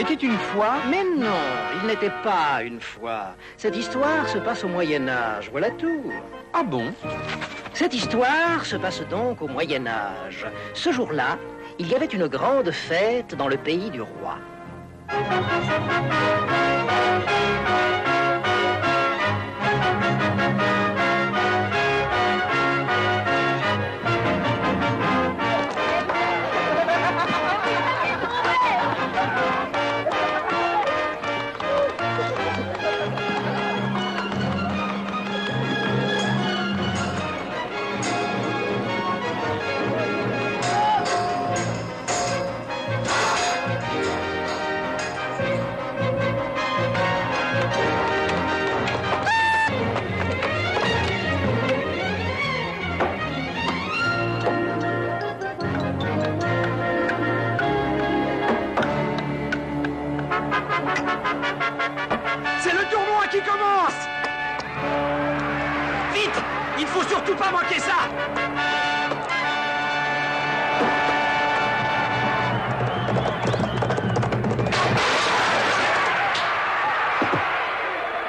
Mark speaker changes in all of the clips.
Speaker 1: était une fois...
Speaker 2: Mais non, il n'était pas une fois. Cette histoire se passe au Moyen-Âge, voilà tout.
Speaker 1: Ah bon?
Speaker 2: Cette histoire se passe donc au Moyen-Âge. Ce jour-là, il y avait une grande fête dans le pays du roi.
Speaker 1: C'est le tournoi qui commence! Vite! Il faut surtout pas manquer ça!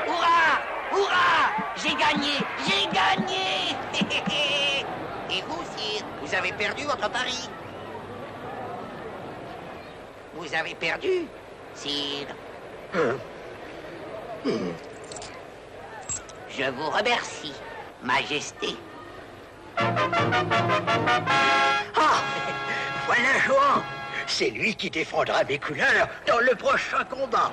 Speaker 3: Hurrah! Hurrah! J'ai gagné! J'ai gagné! Et vous, sire, vous avez perdu votre pari. Vous avez perdu, sire. Je vous remercie, Majesté.
Speaker 4: Ah! Voilà Johan! C'est lui qui défendra mes couleurs dans le prochain combat.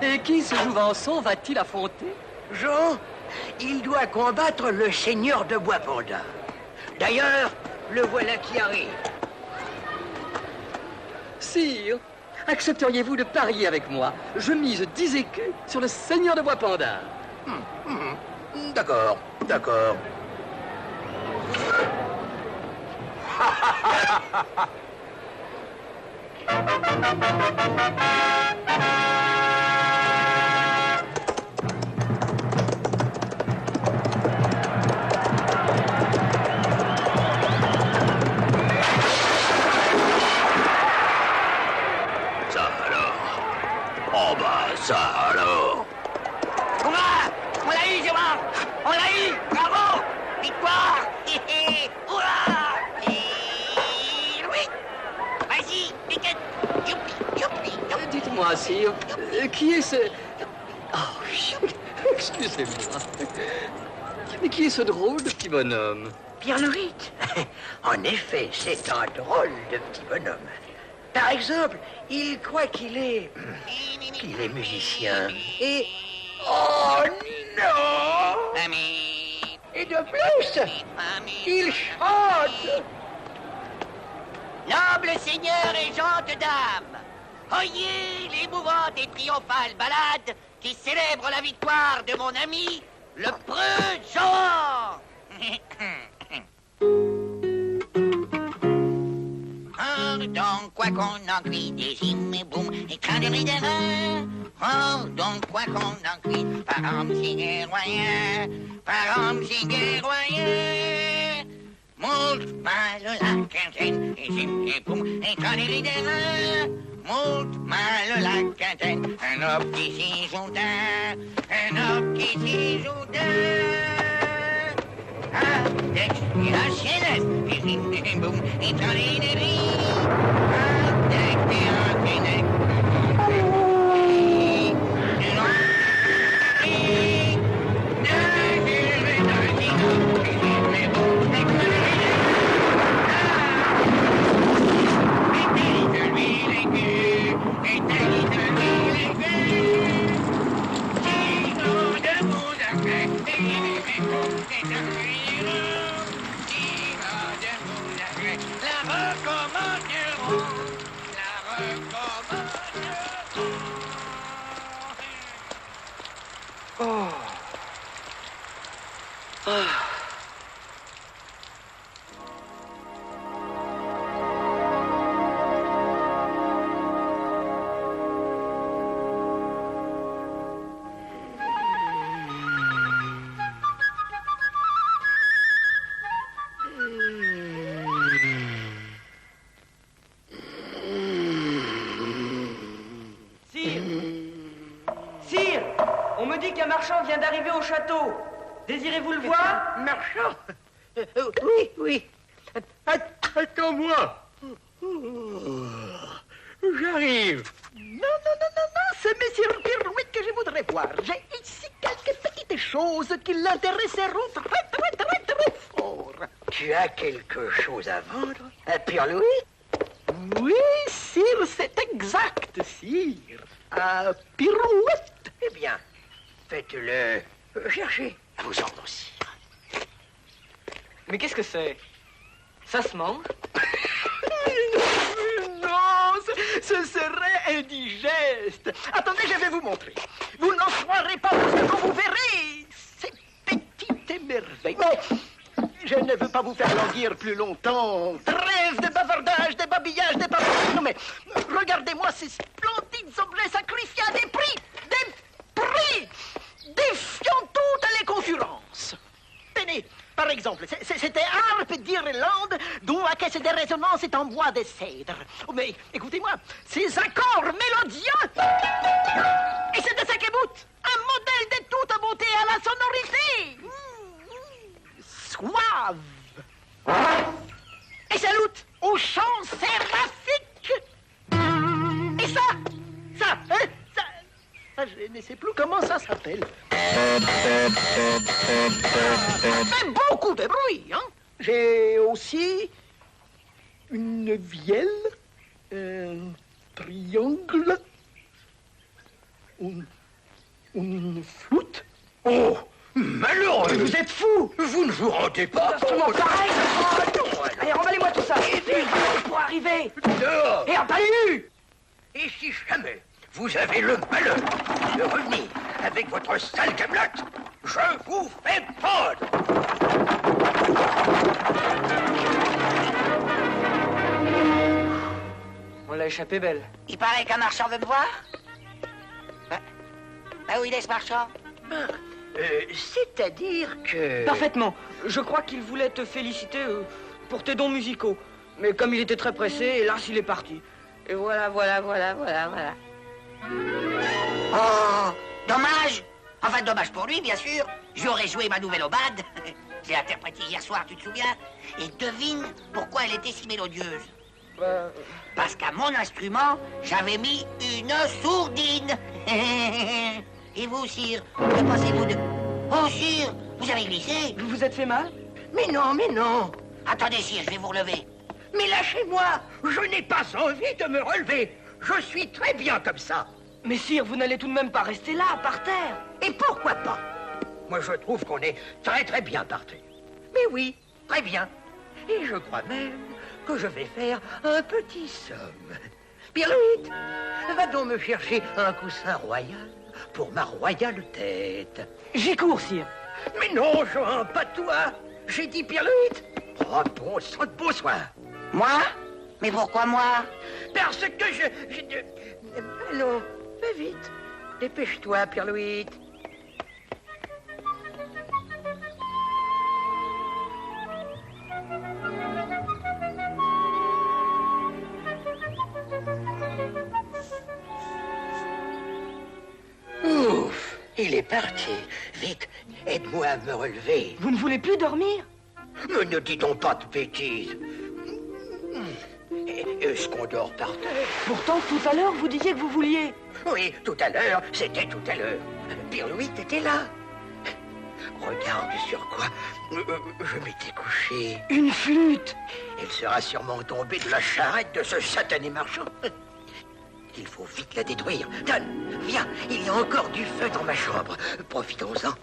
Speaker 1: Et qui ce Jouvenson va-t-il affronter?
Speaker 4: Jean, il doit combattre le seigneur de Bois-Panda. D'ailleurs, le voilà qui arrive.
Speaker 1: Sire, accepteriez-vous de parier avec moi? Je mise 10 écus sur le seigneur de Bois-Panda.
Speaker 4: D'accord, d'accord.
Speaker 5: Ça alors? Oh bah ça alors?
Speaker 3: Hurrah! On l'a eu, Gérard! On l'a eu! Bravo! Victoire! Hurrah! Et oui! Vas-y, Piquette! Youpi, youpi, youpi!
Speaker 1: Dites-moi, sire, qui est ce... Oh, chut, excusez-moi. Mais qui est ce drôle de petit bonhomme?
Speaker 4: Pierre Lorite. En effet, c'est un drôle de petit bonhomme. Par exemple, il croit qu'il est musicien. Et... Oh non!
Speaker 3: Ami!
Speaker 4: Et de plus, il chante!
Speaker 3: Nobles seigneurs et gentes dames, oyez l'émouvante et triomphale ballade qui célèbre la victoire de mon ami, le preux Jean. Donc, quoi qu'on en crie, des hymnes et boum, et train de ridera. Oh, donc, quoi qu'on en crie, par homme si guerroyen, par homme si guerroyen. Moult mal la quinzaine, et hymnes et boum, et train de ridera. Moult mal la quinzaine, un homme qui s'y jouta, un homme qui s'y jouta. Avec la céleste, et hymnes et boum, et train de ridera.
Speaker 6: marchand vient d'arriver au château. Désirez-vous le voir?
Speaker 4: Marchand? Oui, oui.
Speaker 5: Attends-moi. J'arrive.
Speaker 4: Non, c'est Monsieur Pirouette que je voudrais voir. J'ai ici quelques petites choses qui l'intéresseront très fort. Tu as quelque chose à vendre, Pierre-Louis? Oui, sire, c'est exact, sire. Pirouette. Eh bien, faites-le chercher. À vos ordres, sire.
Speaker 6: Mais qu'est-ce que c'est? Ça se mange?
Speaker 4: Non, ce serait indigeste. Attendez, je vais vous montrer. Vous n'en croirez pas parce que quand vous verrez ces petites merveilles. Mais je ne veux pas vous faire languir plus longtemps. Trêve de bavardage, de babillage, de papiers. Non mais, regardez-moi ces splendides objets sacrifiés à des prix défiant toutes les concurrences. Tenez, par exemple, c'était harpe d'Irlande dont la caisse de résonance est en bois de cèdre. Oh, mais écoutez-moi, ces accords mélodieux. Et c'est de ça qu'éboute un modèle de toute beauté à la sonorité. Suave. Et salute au chant séraphique. Et ça, je ne sais plus comment ça s'appelle. Ça fait beaucoup de bruit, hein. J'ai aussi une vielle, un triangle, une flûte.
Speaker 5: Oh, malheureux.
Speaker 4: Mais vous êtes fou.
Speaker 5: Vous ne vous rendez pas
Speaker 6: Instrument
Speaker 5: compte.
Speaker 6: pareil! Allez, emballez-moi tout ça! Pour arriver!
Speaker 5: Dehors.
Speaker 6: Et en talus!
Speaker 5: Et si jamais vous avez le malheur de revenir avec votre sale camelote, je vous fais prendre.
Speaker 6: On l'a échappé belle.
Speaker 3: Il paraît qu'un marchand veut me voir. Où il est, ce marchand?
Speaker 4: C'est-à-dire que...
Speaker 6: Parfaitement. Je crois qu'il voulait te féliciter pour tes dons musicaux. Mais comme il était très pressé, hélas, il est parti. Et voilà.
Speaker 3: Oh, dommage. Enfin, dommage pour lui, bien sûr. J'aurais joué ma nouvelle aubade. Je l'ai interprétée hier soir, tu te souviens? Et devine pourquoi elle était si mélodieuse. Parce qu'à mon instrument, j'avais mis une sourdine. Et vous, sire, que pensez-vous de... Oh, sire, vous avez glissé.
Speaker 6: Vous vous êtes fait mal?
Speaker 4: Mais non.
Speaker 3: Attendez, sire, je vais vous relever.
Speaker 4: Mais lâchez-moi. Je n'ai pas envie de me relever. Je suis très bien comme ça.
Speaker 6: Mais sire, vous n'allez tout de même pas rester là, par terre.
Speaker 4: Et pourquoi pas? Moi, je trouve qu'on est très bien par terre. Mais oui, très bien. Et je crois même que je vais faire un petit somme. Pierre-Louis, va donc me chercher un coussin royal pour ma royale tête.
Speaker 6: J'y cours, sire.
Speaker 4: Mais non, Jean, pas toi. J'ai dit Pierre-Louis. Oh, bon sang de bonsoir.
Speaker 3: Moi? Mais pourquoi moi?
Speaker 4: Parce que Allons, va vite. Dépêche-toi, Pierre-Louis. Ouf, il est parti. Vite, aide-moi à me relever.
Speaker 6: Vous ne voulez plus dormir?
Speaker 4: Mais ne dis-donc pas de bêtises. Est-ce qu'on dort par terre?
Speaker 6: Pourtant, tout à l'heure, vous disiez que vous vouliez.
Speaker 4: Oui, tout à l'heure, c'était tout à l'heure. Pierre-Louis était là. Regarde sur quoi je m'étais couché.
Speaker 6: Une flûte.
Speaker 4: Elle sera sûrement tombée de la charrette de ce satané marchand. Il faut vite la détruire. Donne, viens, il y a encore du feu dans ma chambre. Profitons-en.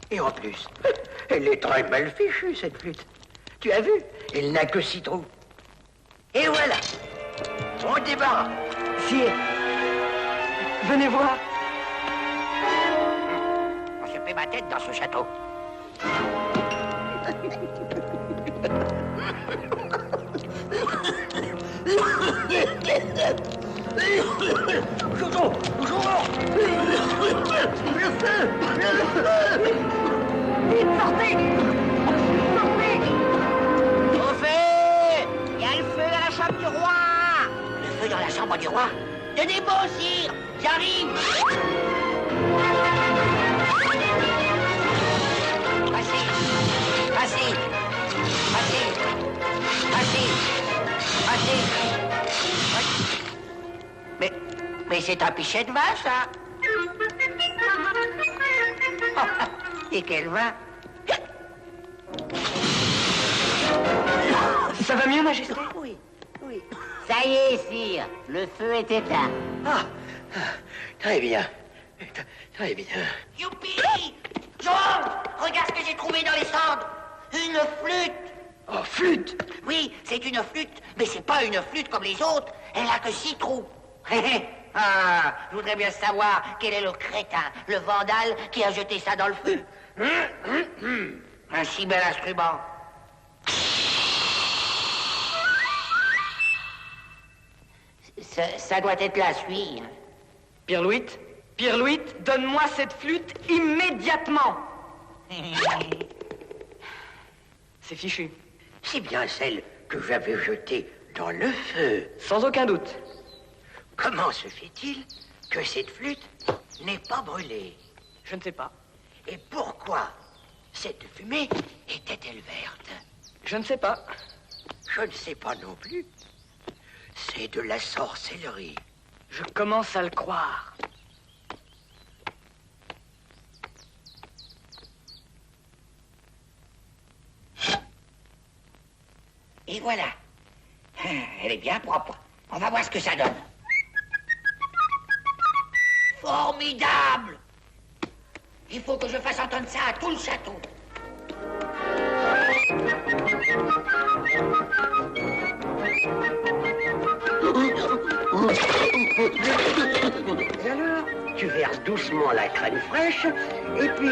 Speaker 4: Et en plus, elle est très mal fichue, cette flûte. Tu as vu? Elle n'a que 6 trous. Et voilà. On débarque.
Speaker 6: Sire, venez voir.
Speaker 3: On se fait ma tête dans ce château.
Speaker 4: Vite, sortez! Sortez!
Speaker 3: Au feu! Il y a le feu dans la chambre du roi! Le feu dans la chambre du roi? Tenez bon, sire! J'arrive! Mais c'est un pichet de vin, ça. Et quel vin?
Speaker 6: Ça va mieux, Majesté?
Speaker 3: Oui, oui. Ça y est, sire. Le feu est éteint.
Speaker 4: Ah, très bien. Très bien.
Speaker 3: Youpi! Georges, regarde ce que j'ai trouvé dans les cendres. Une flûte.
Speaker 4: Oh, flûte!
Speaker 3: Oui, c'est une flûte, mais c'est pas une flûte comme les autres. Elle a que 6 trous. Ah, je voudrais bien savoir quel est le crétin, le vandale qui a jeté ça dans le feu. Un si bel instrument. Ça doit être la suie.
Speaker 6: Pierre-Louis, donne-moi cette flûte immédiatement. C'est fichu.
Speaker 4: C'est bien celle que j'avais jetée dans le feu.
Speaker 6: Sans aucun doute.
Speaker 4: Comment se fait-il que cette flûte n'est pas brûlée?
Speaker 6: Je ne sais pas.
Speaker 4: Et pourquoi cette fumée était-elle verte?
Speaker 6: Je ne sais pas.
Speaker 4: Je ne sais pas non plus. C'est de la sorcellerie.
Speaker 6: Je commence à le croire.
Speaker 3: Et voilà. Elle est bien propre. On va voir ce que ça donne. Formidable! Il faut que je fasse entendre ça à tout le château.
Speaker 4: Et alors, tu verses doucement la crème fraîche, et puis...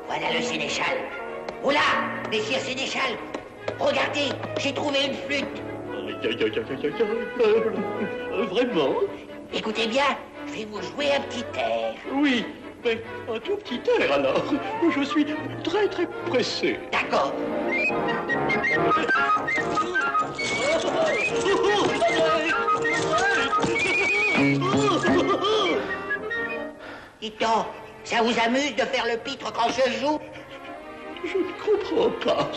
Speaker 3: Voilà le sénéchal. Oh là, messire sénéchal, regardez, j'ai trouvé une flûte.
Speaker 7: Vraiment?
Speaker 3: Écoutez bien, je vais vous jouer un petit air.
Speaker 7: Oui, mais un tout petit air alors. Je suis très très pressé.
Speaker 3: D'accord. Dites donc, ça vous amuse de faire le pitre quand je joue?
Speaker 7: Je ne comprends pas.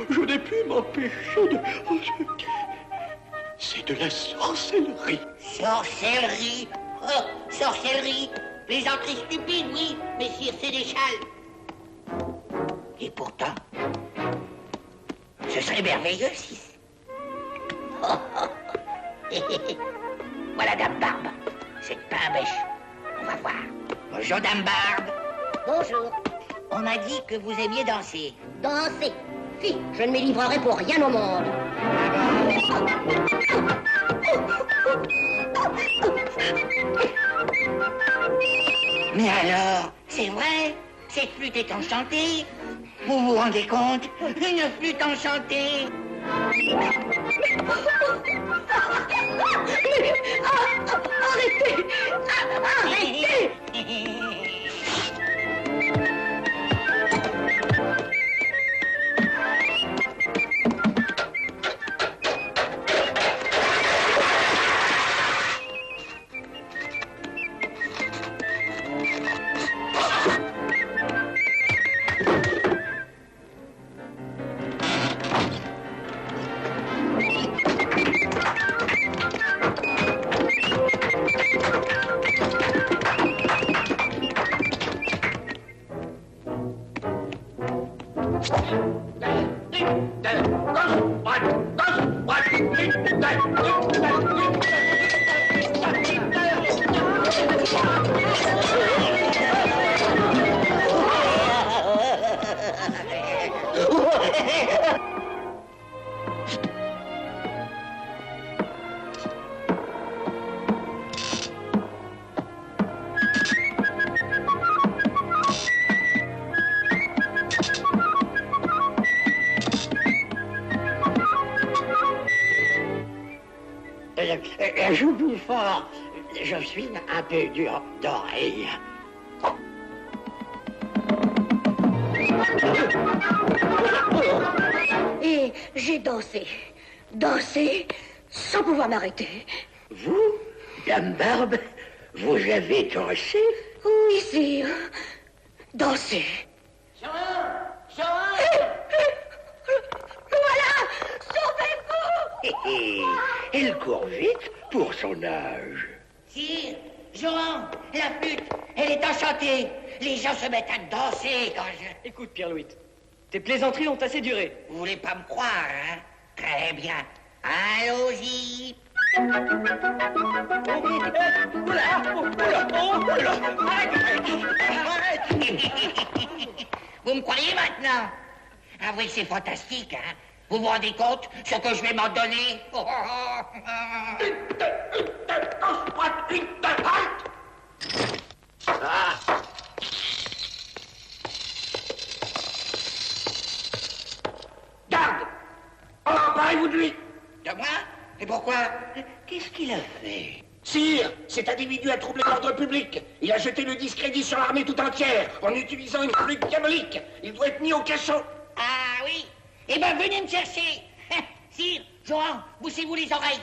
Speaker 7: Je n'ai pu m'empêcher de... C'est de la sorcellerie.
Speaker 3: Sorcellerie? Oh, sorcellerie? Plaisanterie stupide, oui, messire sénéchal. Et pourtant, ce serait merveilleux si... Voilà Dame Barbe, c'est pas un bêche. On va voir. Bonjour Dame Barbe.
Speaker 8: Bonjour.
Speaker 3: On m'a dit que vous aimiez danser.
Speaker 8: Danser. Fi, je ne m'y livrerai pour rien au monde.
Speaker 3: Mais alors, c'est vrai? Cette flûte est enchantée? Vous vous rendez compte? Une flûte enchantée?
Speaker 8: Arrêtez! Arrêtez!
Speaker 4: J'oublie fort, je suis un peu dur d'oreille.
Speaker 8: Et j'ai dansé. Dansé sans pouvoir m'arrêter.
Speaker 4: Vous, Dame Barbe, vous avez dansé?
Speaker 8: Oui, sire. Dansé.
Speaker 3: Georges!
Speaker 4: Et elle court vite pour son âge.
Speaker 3: Sire, Johan, la flûte, elle est enchantée. Les gens se mettent à danser quand je...
Speaker 6: Écoute, Pierre-Louis, tes plaisanteries ont assez duré.
Speaker 3: Vous voulez pas me croire, hein? Très bien. Allons-y. Vous me croyez maintenant? Ah oui, c'est fantastique, hein? Vous vous rendez compte ce que je vais m'en donner?
Speaker 4: Garde! Emparez-vous de lui!
Speaker 3: De moi? Et pourquoi?
Speaker 4: Qu'est-ce qu'il a fait?
Speaker 7: Sire, cet individu a troublé l'ordre public. Il a jeté le discrédit sur l'armée tout entière en utilisant une flûte diabolique. Il doit être mis au cachot.
Speaker 3: Ah oui? Eh ben, venez me chercher. Sire, Johan, bouchez-vous les oreilles.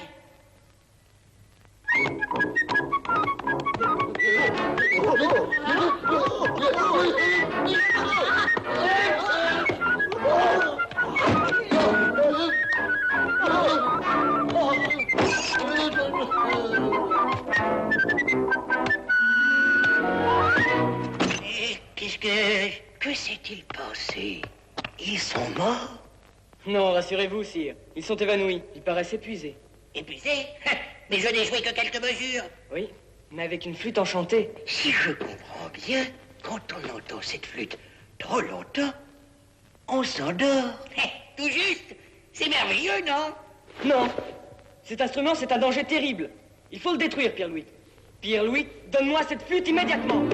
Speaker 4: Qu'est-ce que... Que s'est-il passé? Ils sont morts?
Speaker 6: Non, rassurez-vous, sire. Ils sont évanouis. Ils paraissent épuisés.
Speaker 3: Épuisé? Mais je n'ai joué que quelques mesures.
Speaker 6: Oui, mais avec une flûte enchantée.
Speaker 4: Si je comprends bien, quand on entend cette flûte trop longtemps, on s'endort.
Speaker 3: Tout juste. C'est merveilleux, non?
Speaker 6: Non. Cet instrument, c'est un danger terrible. Il faut le détruire, Pierre-Louis. Pierre-Louis, donne-moi cette flûte immédiatement.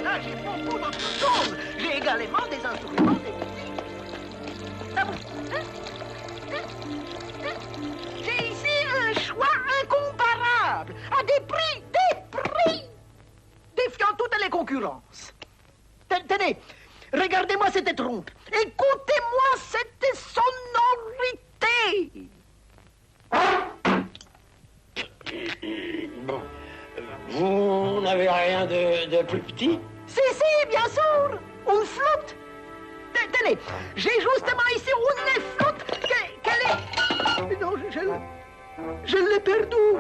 Speaker 2: Là, j'ai beaucoup d'autres choses. J'ai également des instruments de musique. Ah bon, j'ai ici un choix incomparable, à des prix défiant toutes les concurrences. Tenez, regardez-moi cette trompe. Écoutez-moi cette sonorité.
Speaker 7: Bon. Vous n'avez rien de plus petit?
Speaker 2: Si, bien sûr, une flûte. Tenez, j'ai justement ici une flûte qu'elle est... Non, je l'ai perdue.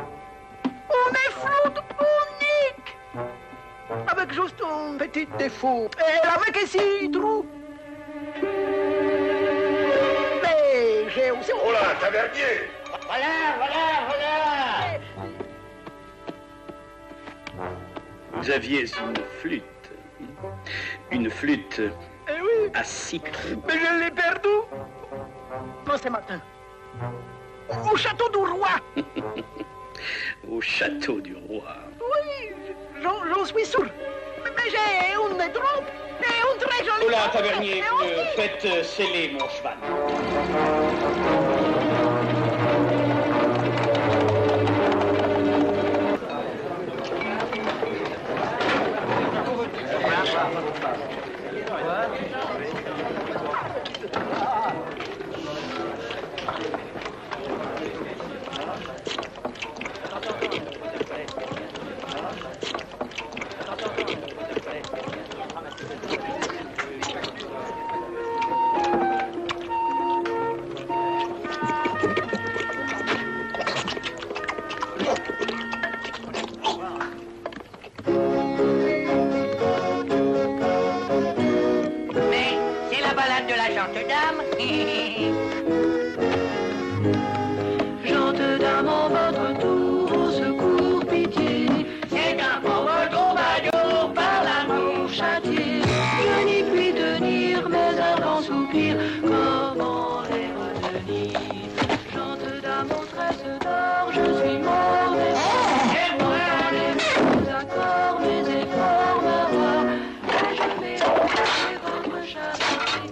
Speaker 2: Une flûte unique. Avec juste un petit défaut. Et avec ici, trou. Mais j'ai aussi...
Speaker 5: Oh là, tavernier!
Speaker 3: Voilà.
Speaker 1: Vous aviez une flûte
Speaker 2: Eh oui,
Speaker 1: à 6 trous.
Speaker 2: mais je l'ai perdue. Pas ce matin. Au château du roi.
Speaker 1: Au château du roi.
Speaker 2: Oui, j'en suis sûr. Mais j'ai une trompe et une très jolie...
Speaker 7: Oh là,
Speaker 2: trompe.
Speaker 7: tavernier,
Speaker 2: Et aussi-
Speaker 7: faites sceller mon cheval.
Speaker 3: Mais c'est la balade de la jante dame.
Speaker 9: Jante dame en votre tour, au secours, pitié.
Speaker 3: C'est un pauvre troubadour par l'amour
Speaker 9: Châtier, je n'y puis tenir, mais un grand soupir, comment les retenir? Jante dame aux tresses d'or, je suis mort d'effroi. Pourtant les mêmes accords, mes efforts me voient, et je vais emporter votre châtier.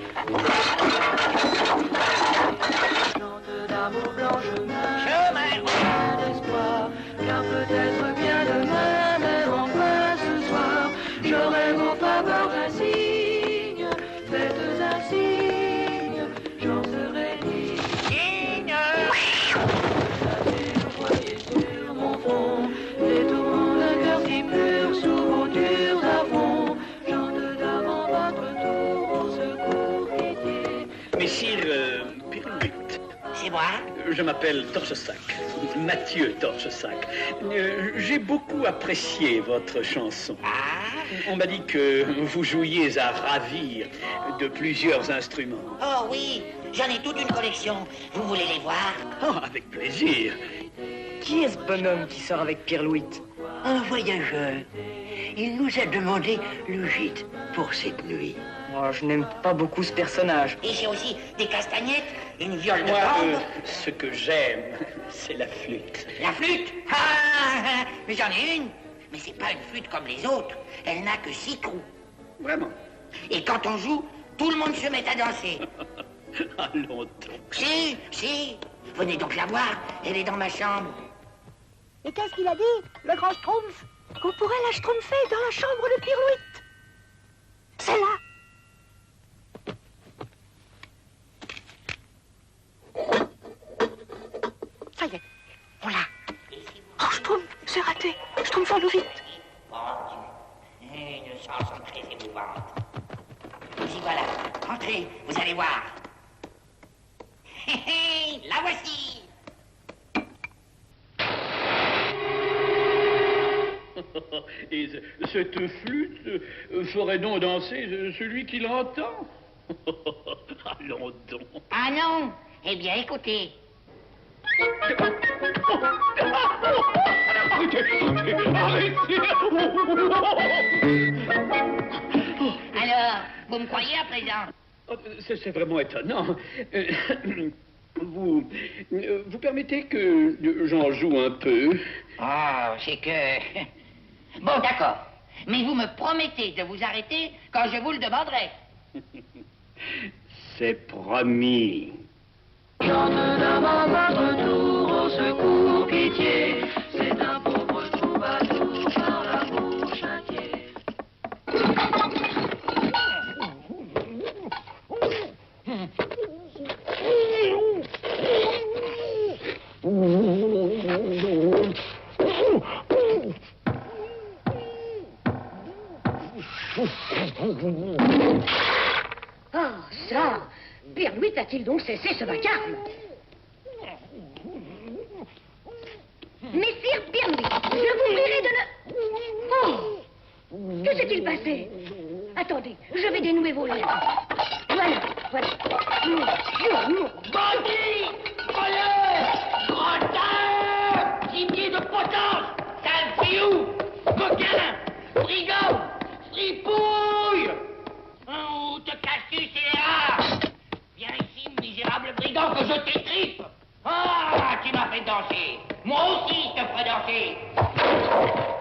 Speaker 9: Jante dame aux blanches mains, plein d'espoir, car peut-être bien demain, même enfin ce soir, j'aurai vos faveurs un signe, faites un signe,
Speaker 10: Messire Pirluit.
Speaker 3: C'est moi.
Speaker 10: Je m'appelle Torchesac, Mathieu Torchesac. J'ai beaucoup apprécié votre chanson. On m'a dit que vous jouiez à ravir de plusieurs instruments.
Speaker 3: Oh oui, j'en ai toute une collection. Vous voulez les voir?
Speaker 10: Oh, avec plaisir.
Speaker 6: Qui est ce bonhomme qui sort avec Pierre-Louis?
Speaker 4: Un voyageur. Il nous a demandé le gîte pour cette nuit.
Speaker 6: Moi, je n'aime pas beaucoup ce personnage.
Speaker 3: Et j'ai aussi des castagnettes, une viole de
Speaker 10: Moi,
Speaker 3: bande.
Speaker 10: ce que j'aime, c'est la flûte.
Speaker 3: La flûte? Ah, mais j'en ai une. Mais c'est pas une flûte comme les autres. Elle n'a que 6 trous.
Speaker 10: Vraiment.
Speaker 3: Et quand on joue, tout le monde se met à danser.
Speaker 10: Allons donc.
Speaker 3: Si. Venez donc la voir. Elle est dans ma chambre.
Speaker 2: Et qu'est-ce qu'il a dit, le grand Schtroumpf? Qu'on pourrait la schtroumpfer dans la chambre de Pirlouit. C'est là. Ça y est, on l'a. Oh, Schtroumpf, c'est raté. Schtroumpfons-nous vite.
Speaker 3: Bon Dieu, une chanson très émouvante. Y voilà, entrez, vous allez voir. Hé hé, la voici.
Speaker 10: Et cette flûte ferait donc danser celui qui l'entend. Allons donc.
Speaker 3: Ah non? Eh bien, écoutez. Alors, vous me croyez à présent?
Speaker 10: C'est vraiment étonnant. Vous permettez que j'en joue un peu?
Speaker 3: Oh, c'est que... Bon, d'accord. Mais vous me promettez de vous arrêter quand je vous le demanderai.
Speaker 10: C'est promis.
Speaker 9: Chante dame à votre tour, au secours, pitié. C'est un pauvre troubadour par la bouche inquiet.
Speaker 8: Ah, ça! Pirlouit a-t-il donc cessé ce vacarme? Messire Pirlouit, je vous prierai de ne... Oh! Que s'est-il passé? Attendez, je vais dénouer vos lèvres. Voilà.
Speaker 3: Bandit! Voleur! Gratteur! Gibier de potence! Sale fiou! Coquin! Brigand! Fripouille! Où te caches-tu, scélérat? Viens ici, misérable brigand, que je t'étripe! Ah, tu m'as fait danser! Moi aussi, je te ferai danser!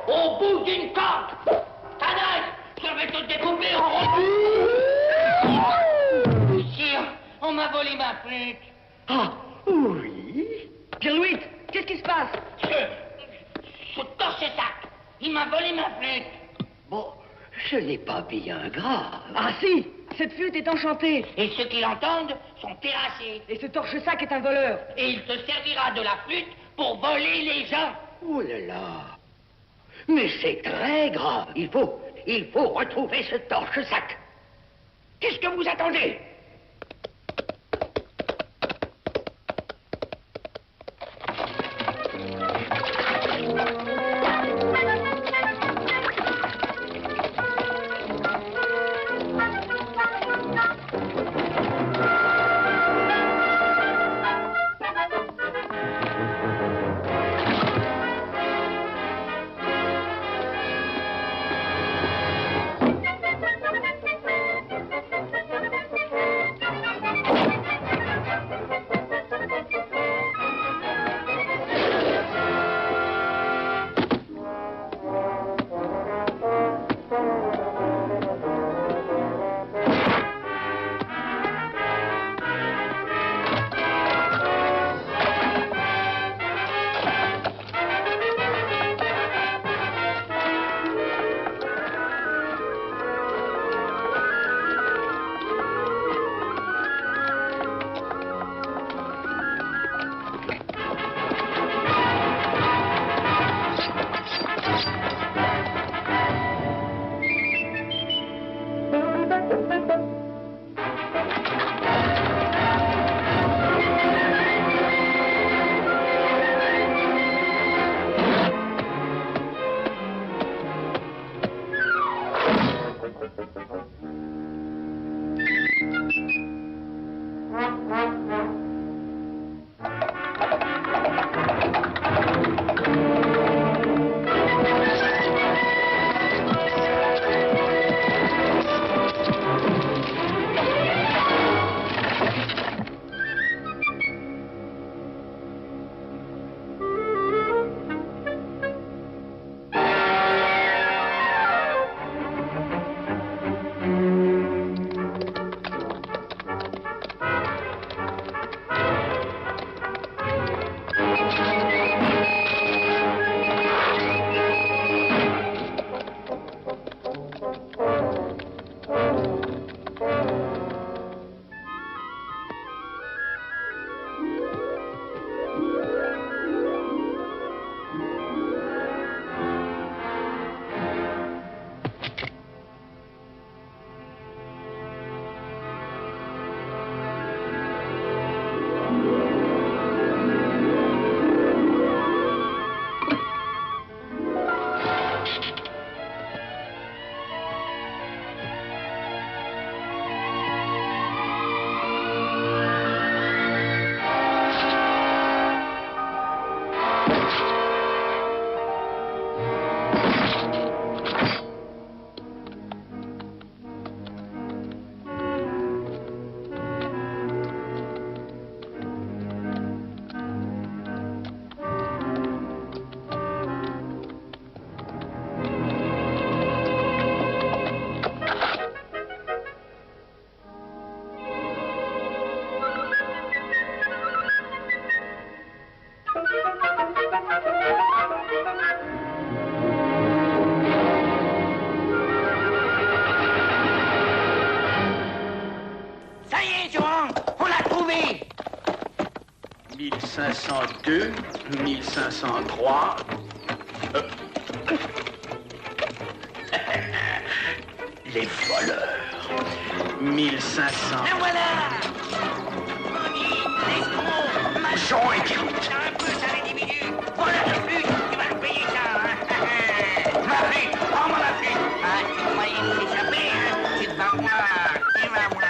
Speaker 3: Au bout d'une corde! Canaille! Je vais te découper en rondus! Sire, on m'a volé ma flûte!
Speaker 4: Ah, oui?
Speaker 6: Pierre-Louis, qu'est-ce qui se passe?
Speaker 3: Ce torche-sac! Il m'a volé ma flûte!
Speaker 4: Bon, ce n'est pas bien grave.
Speaker 6: Ah si, cette flûte est enchantée.
Speaker 3: Et ceux qui l'entendent sont terrassés.
Speaker 6: Et ce torche-sac est un voleur.
Speaker 3: Et il te servira de la flûte pour voler les gens.
Speaker 4: Oh là là! Mais c'est très grave. Il faut retrouver ce torche-sac. Qu'est-ce que vous attendez?
Speaker 10: 1502, 1503. Les voleurs. 1500.
Speaker 3: Le voilà!
Speaker 5: Jean et Pierrot.
Speaker 3: Un peu, ça, l'individu! Voilà le flûte! Tu vas le payer, ça! Ma flûte! Prends-moi ma flûte! Ah, tu croyais nous échapper, hein? Tu vas voir! Tu vas voir!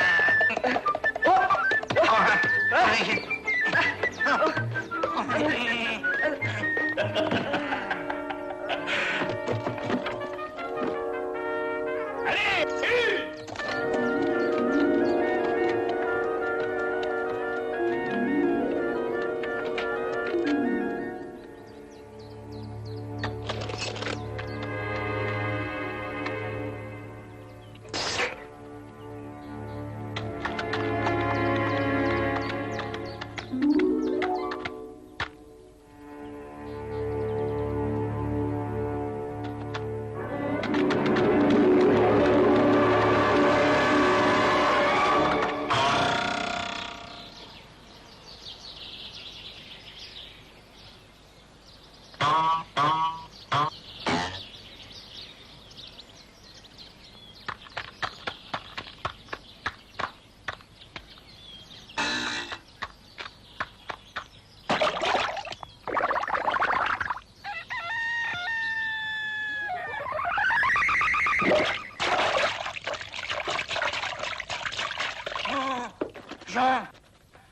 Speaker 3: Jean!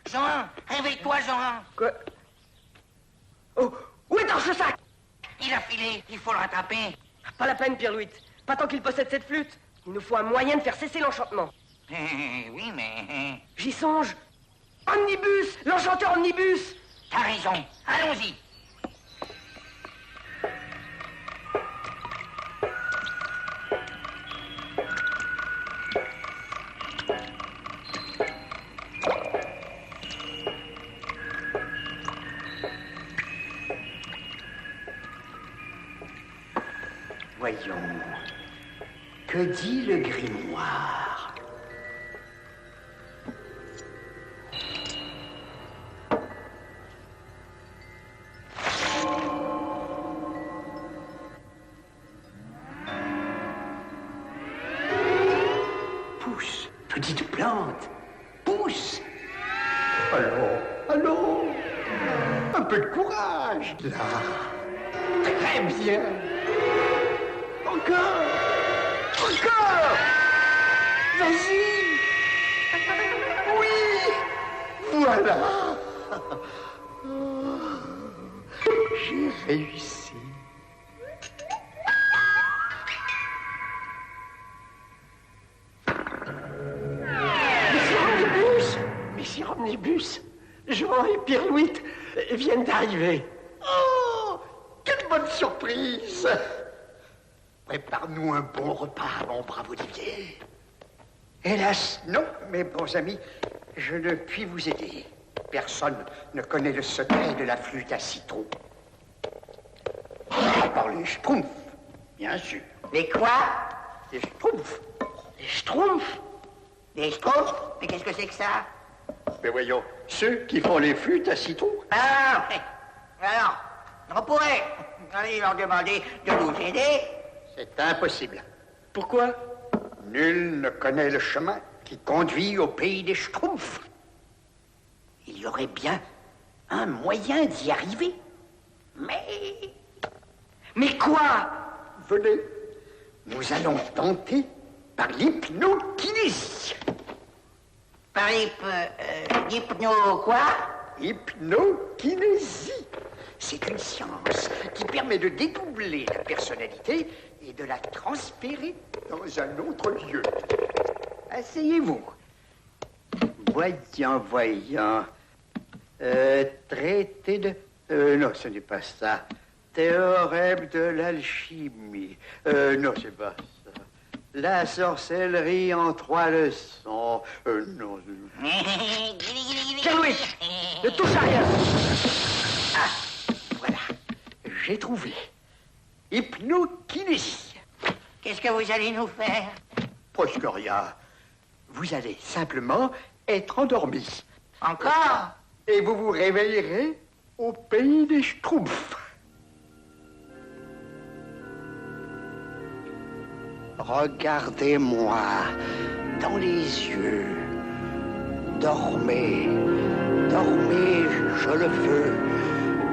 Speaker 3: Jean! Réveille-toi, Jean!
Speaker 6: Quoi? Oh, où est Torche-Sac?
Speaker 3: Il a filé, il faut le rattraper.
Speaker 6: Pas la peine, Pierre-Louis. Pas tant qu'il possède cette flûte. Il nous faut un moyen de faire cesser l'enchantement.
Speaker 3: Oui, mais...
Speaker 6: J'y songe. Omnibus! L'enchanteur Omnibus!
Speaker 3: T'as raison, allons-y.
Speaker 4: Voyons, que dit le grimoire? Pousse, petite plante, pousse. Allons, un peu de courage, là. Très bien. Encore! Vas-y! Oui! Voilà! J'ai réussi. Messieurs Omnibus, Jean et Pierre-Louis viennent d'arriver. Oh! Quelle bonne surprise! Prépare-nous un bon repas, mon brave Olivier. Hélas, non, mes bons amis, je ne puis vous aider. Personne ne connaît le secret de la flûte à citron. À part les schtroumpfs, bien sûr.
Speaker 3: Les quoi?
Speaker 4: Les schtroumpfs.
Speaker 3: Les schtroumpfs? Les schtroumpfs? Mais qu'est-ce que c'est que ça?
Speaker 4: Mais voyons, ceux qui font les flûtes à citron.
Speaker 3: Ah, alors, on pourrait aller leur demander de nous aider.
Speaker 4: C'est impossible.
Speaker 6: Pourquoi?
Speaker 4: Nul ne connaît le chemin qui conduit au pays des Schtroumpfs. Il y aurait bien un moyen d'y arriver. Mais quoi? Venez, nous allons tenter par l'hypnokinésie.
Speaker 3: Par hypno quoi?
Speaker 4: Hypnokinésie. C'est une science qui permet de dédoubler la personnalité et de la transférer dans un autre lieu. Asseyez-vous. Voyons. Traité de... non, ce n'est pas ça. Théorème de l'alchimie. Non, c'est pas ça. La sorcellerie en 3 leçons. Non.
Speaker 6: Pierre-Louis, ne touche à rien.
Speaker 4: Voilà, j'ai trouvé. Hypnokinésie.
Speaker 3: Qu'est-ce que vous allez nous faire?
Speaker 4: Presque rien. Vous allez simplement être endormi.
Speaker 3: Encore?
Speaker 11: et vous vous réveillerez au pays des Schtroumpfs. Regardez-moi dans les yeux. Dormez, dormez, je le veux.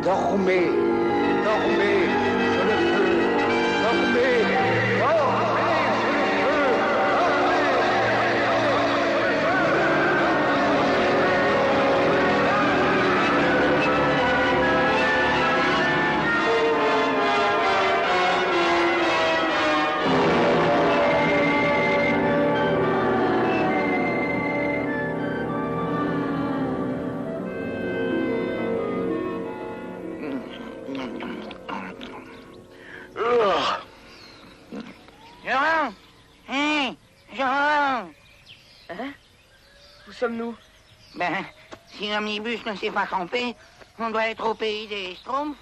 Speaker 11: Dormez, dormez, je le veux. Dormez, dormez, je le veux.
Speaker 3: Jean! Hé! Jean!
Speaker 6: Hein? Où sommes-nous?
Speaker 3: Ben, si l'omnibus ne s'est pas campé, on doit être au pays des Schtroumpfs.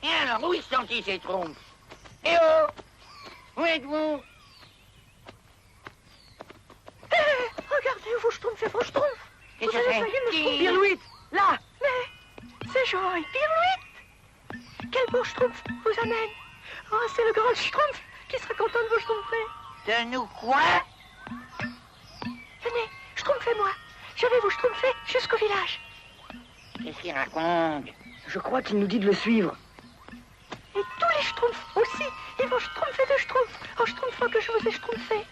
Speaker 3: Et alors, où ils sont-ils, ces Schtroumpfs? Eh oh! Où êtes-vous?
Speaker 8: Regardez, vos Schtroumpfs et vos Schtroumpfs.
Speaker 3: Qu'est-ce
Speaker 8: Vous
Speaker 3: que
Speaker 8: avez
Speaker 3: c'est?
Speaker 8: failli le Schtroumpf.
Speaker 6: Pirlouit, là!
Speaker 8: Mais c'est Jean et Pirlouit. Quel beau Schtroumpf vous amène. Oh, c'est le grand Schtroumpf qui sera content de vous Schtroumpfer.
Speaker 3: De nous quoi?
Speaker 8: Venez, Schtroumpfez-moi. Je vais vous Schtroumpfer jusqu'au village.
Speaker 3: Qu'est-ce qu'il raconte?
Speaker 6: Je crois qu'il nous dit de le suivre.
Speaker 8: Et tous les Schtroumpfs aussi, ils vont Schtroumpfer de Schtroumpf en Schtroumpfant que je vous ai Schtroumpfé.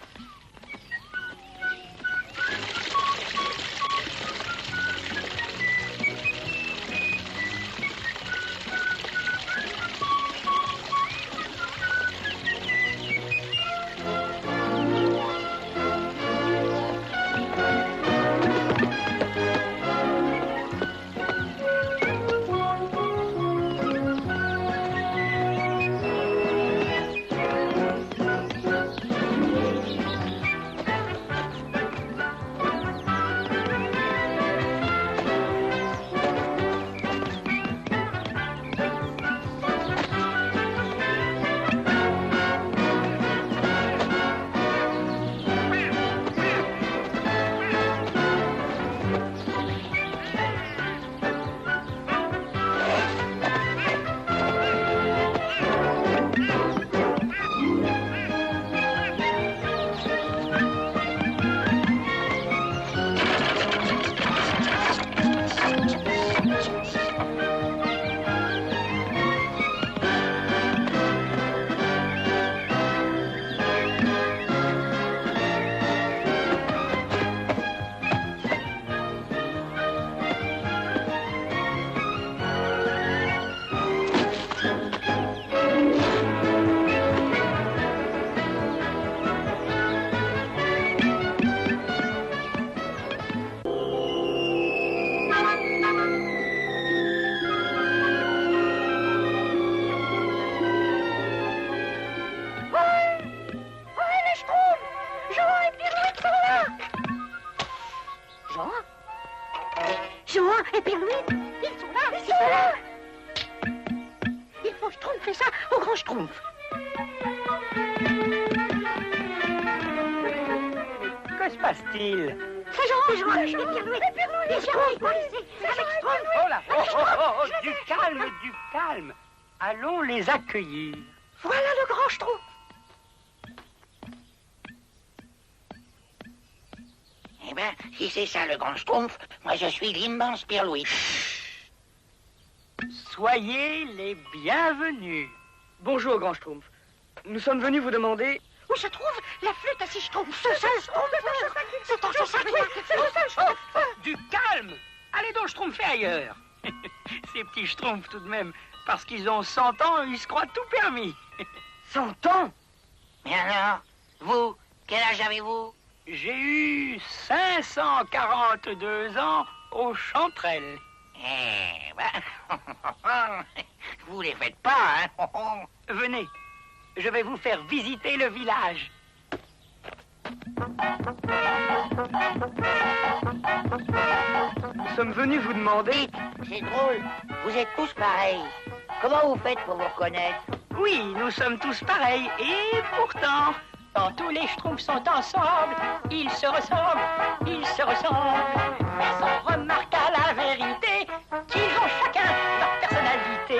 Speaker 8: Jean et Pirlouit, ils sont là, ils sont là. Il faut Schtroumpfer ça au grand Schtroumpf.
Speaker 12: Que se passe-t-il?
Speaker 8: C'est Jean et Pirlouit. Les Schtroumpfs, avec Schtroumpf.
Speaker 12: Oh là, oh, du calme, du calme. Allons les accueillir.
Speaker 8: Voilà le grand Schtroumpf.
Speaker 3: Eh ben, si c'est ça le grand Schtroumpf, moi je suis l'immense Pirlouit.
Speaker 12: Soyez les bienvenus.
Speaker 6: Bonjour, grand Schtroumpf. Nous sommes venus vous demander...
Speaker 8: Où se trouve la flûte à six Schtroumpfs? Ce seul Schtroumpf. C'est en ce sac-là. C'est le seul Schtroumpf.
Speaker 12: Du calme. Allez donc Schtroumpfer ailleurs. Ces petits Schtroumpfs tout de même, parce qu'ils ont 100 ans, ils se croient tout permis.
Speaker 6: 100 ans?
Speaker 3: Mais alors, vous, quel âge avez-vous?
Speaker 12: J'ai eu 542 ans aux Chanterelles.
Speaker 3: Eh ben, vous les faites pas, hein?
Speaker 12: Venez, je vais vous faire visiter le village.
Speaker 6: Nous sommes venus vous demander...
Speaker 3: C'est drôle, vous êtes tous pareils. Comment vous faites pour vous reconnaître?
Speaker 12: Oui, nous sommes tous pareils, et pourtant... Quand tous les schtroumpfs sont ensemble, ils se ressemblent, ils se ressemblent. Mais on remarque à la vérité qu'ils ont chacun leur personnalité.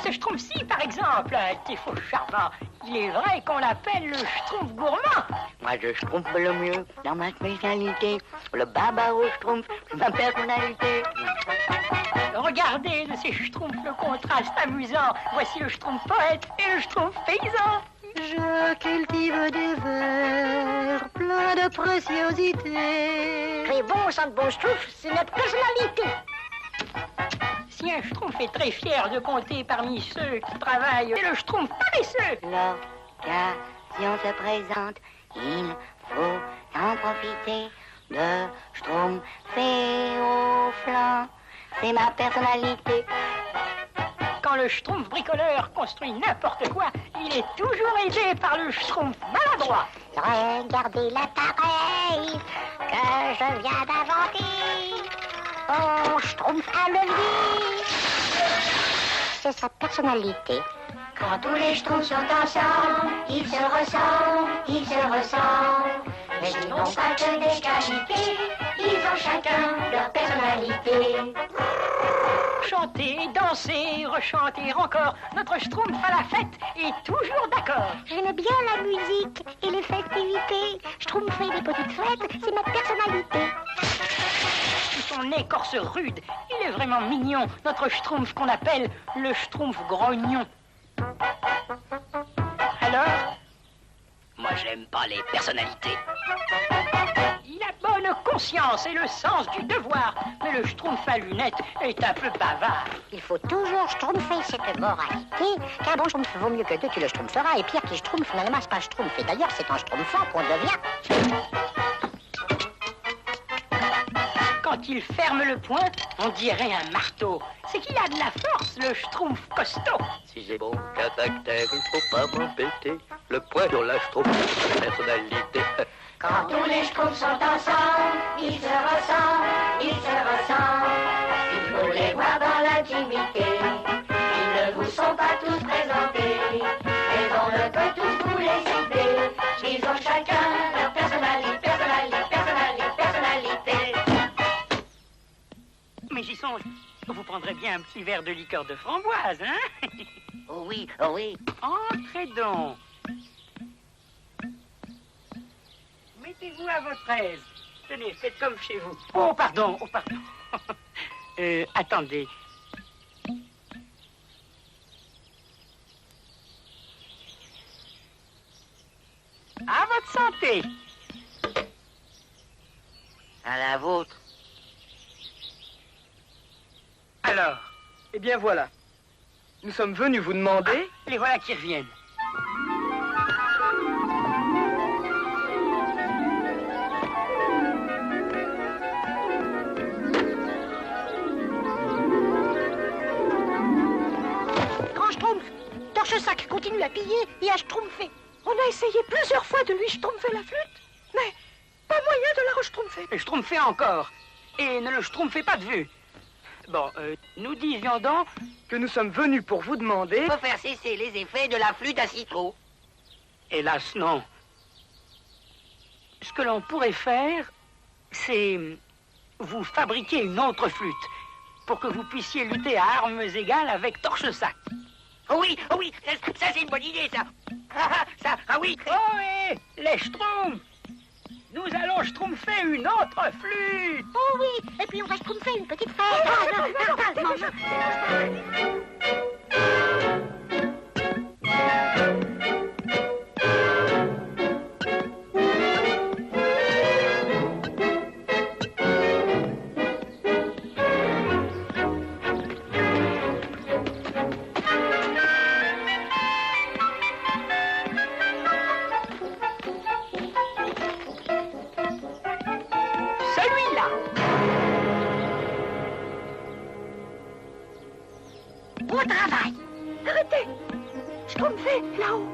Speaker 12: Ce schtroumpf-ci, par exemple, est faux charmant. Il est vrai qu'on l'appelle le schtroumpf gourmand.
Speaker 3: Moi, je schtroumpfe le mieux dans ma spécialité. Le barbaro schtroumpf, c'est ma personnalité.
Speaker 12: Regardez de ces schtroumpfs le contraste amusant. Voici le schtroumpf poète et le schtroumpf paysan.
Speaker 8: Je cultive des vers pleins de préciosités.
Speaker 13: Très bon, sang de bon schtroumpf, c'est notre personnalité.
Speaker 12: Si un schtroumpf est très fier de compter parmi ceux qui travaillent, c'est le schtroumpf paresseux.
Speaker 3: L'occasion se présente, il faut en profiter. De schtroumpfer au flanc, c'est ma personnalité.
Speaker 12: Quand le schtroumpf bricoleur construit n'importe quoi, il est toujours aidé par le schtroumpf maladroit.
Speaker 13: Regardez l'appareil que je viens d'inventer. Oh, schtroumpf à levier. C'est sa personnalité.
Speaker 8: Quand tous les schtroumpfs sont ensemble, ils se ressemblent, ils se ressemblent. Mais ils n'ont pas que des qualités, ils ont chacun leur personnalité.
Speaker 12: Chanter, danser, rechanter encore, notre schtroumpf à la fête est toujours d'accord.
Speaker 13: J'aime bien la musique et les festivités. Schtroumpfer des petites fêtes, c'est ma personnalité.
Speaker 12: Son écorce rude, il est vraiment mignon, notre schtroumpf qu'on appelle le schtroumpf grognon. Alors,
Speaker 14: moi j'aime pas les personnalités.
Speaker 12: Il a bonne conscience et le sens du devoir, mais le schtroumpf à lunettes est un peu bavard.
Speaker 13: Il faut toujours schtroumpfer cette moralité, car bon schtroumpf vaut mieux que deux, tu le schtroumpferas, et pire qui schtroumpf ne masse pas schtroumpf. Et d'ailleurs, c'est en schtroumpfant qu'on devient.
Speaker 12: Quand il ferme le poing, on dirait un marteau. C'est qu'il a de la force, le schtroumpf costaud.
Speaker 1: Si j'ai bon caractère, il faut pas m'embêter. Le poing sur la schtroumpf, personnalité.
Speaker 8: Quand tous les schtroumpfs sont ensemble, ils se ressemblent, ils se ressemblent. Il faut les voir dans l'intimité. Ils ne vous sont pas tous présentés, mais on ne peut tous vous les citer. Ils ont chacun leur personnalité, personnalité, personnalité, personnalité.
Speaker 12: Mais j'y songe, vous prendrez bien un petit verre de liqueur de framboise, hein?
Speaker 3: Oh oui, oh oui.
Speaker 12: Entrez donc. Mettez-vous à votre aise. Tenez, faites comme chez vous. Oh, pardon, oh, pardon. Attendez. À votre santé.
Speaker 3: À la vôtre.
Speaker 6: Alors, eh bien voilà. Nous sommes venus vous demander...
Speaker 12: Ah, les voilà qui reviennent.
Speaker 2: Grand schtroumpf, Torche-Sac continue à piller et à schtroumpfer. On a essayé plusieurs fois de lui schtroumpfer la flûte, mais pas moyen de la re-schtroumpfer.
Speaker 12: Schtroumpfez encore. Et ne le schtroumpfez pas de vue. Bon, nous disions donc
Speaker 6: que nous sommes venus pour vous demander...
Speaker 3: Faut faire cesser les effets de la flûte à citron.
Speaker 12: Hélas, non. Ce que l'on pourrait faire, c'est vous fabriquer une autre flûte pour que vous puissiez lutter à armes égales avec Torche-Sac.
Speaker 3: Oh oui, ça c'est une bonne idée, ça. Ah oui.
Speaker 12: Oh, hé, les schtroumpfs! Nous allons schtroumpfer une autre flûte.
Speaker 13: Oh oui, et puis on va schtroumpfer une petite fête.
Speaker 12: Celui-là.
Speaker 13: Au travail.
Speaker 2: Arrêtez. Schtroumpfez là-haut.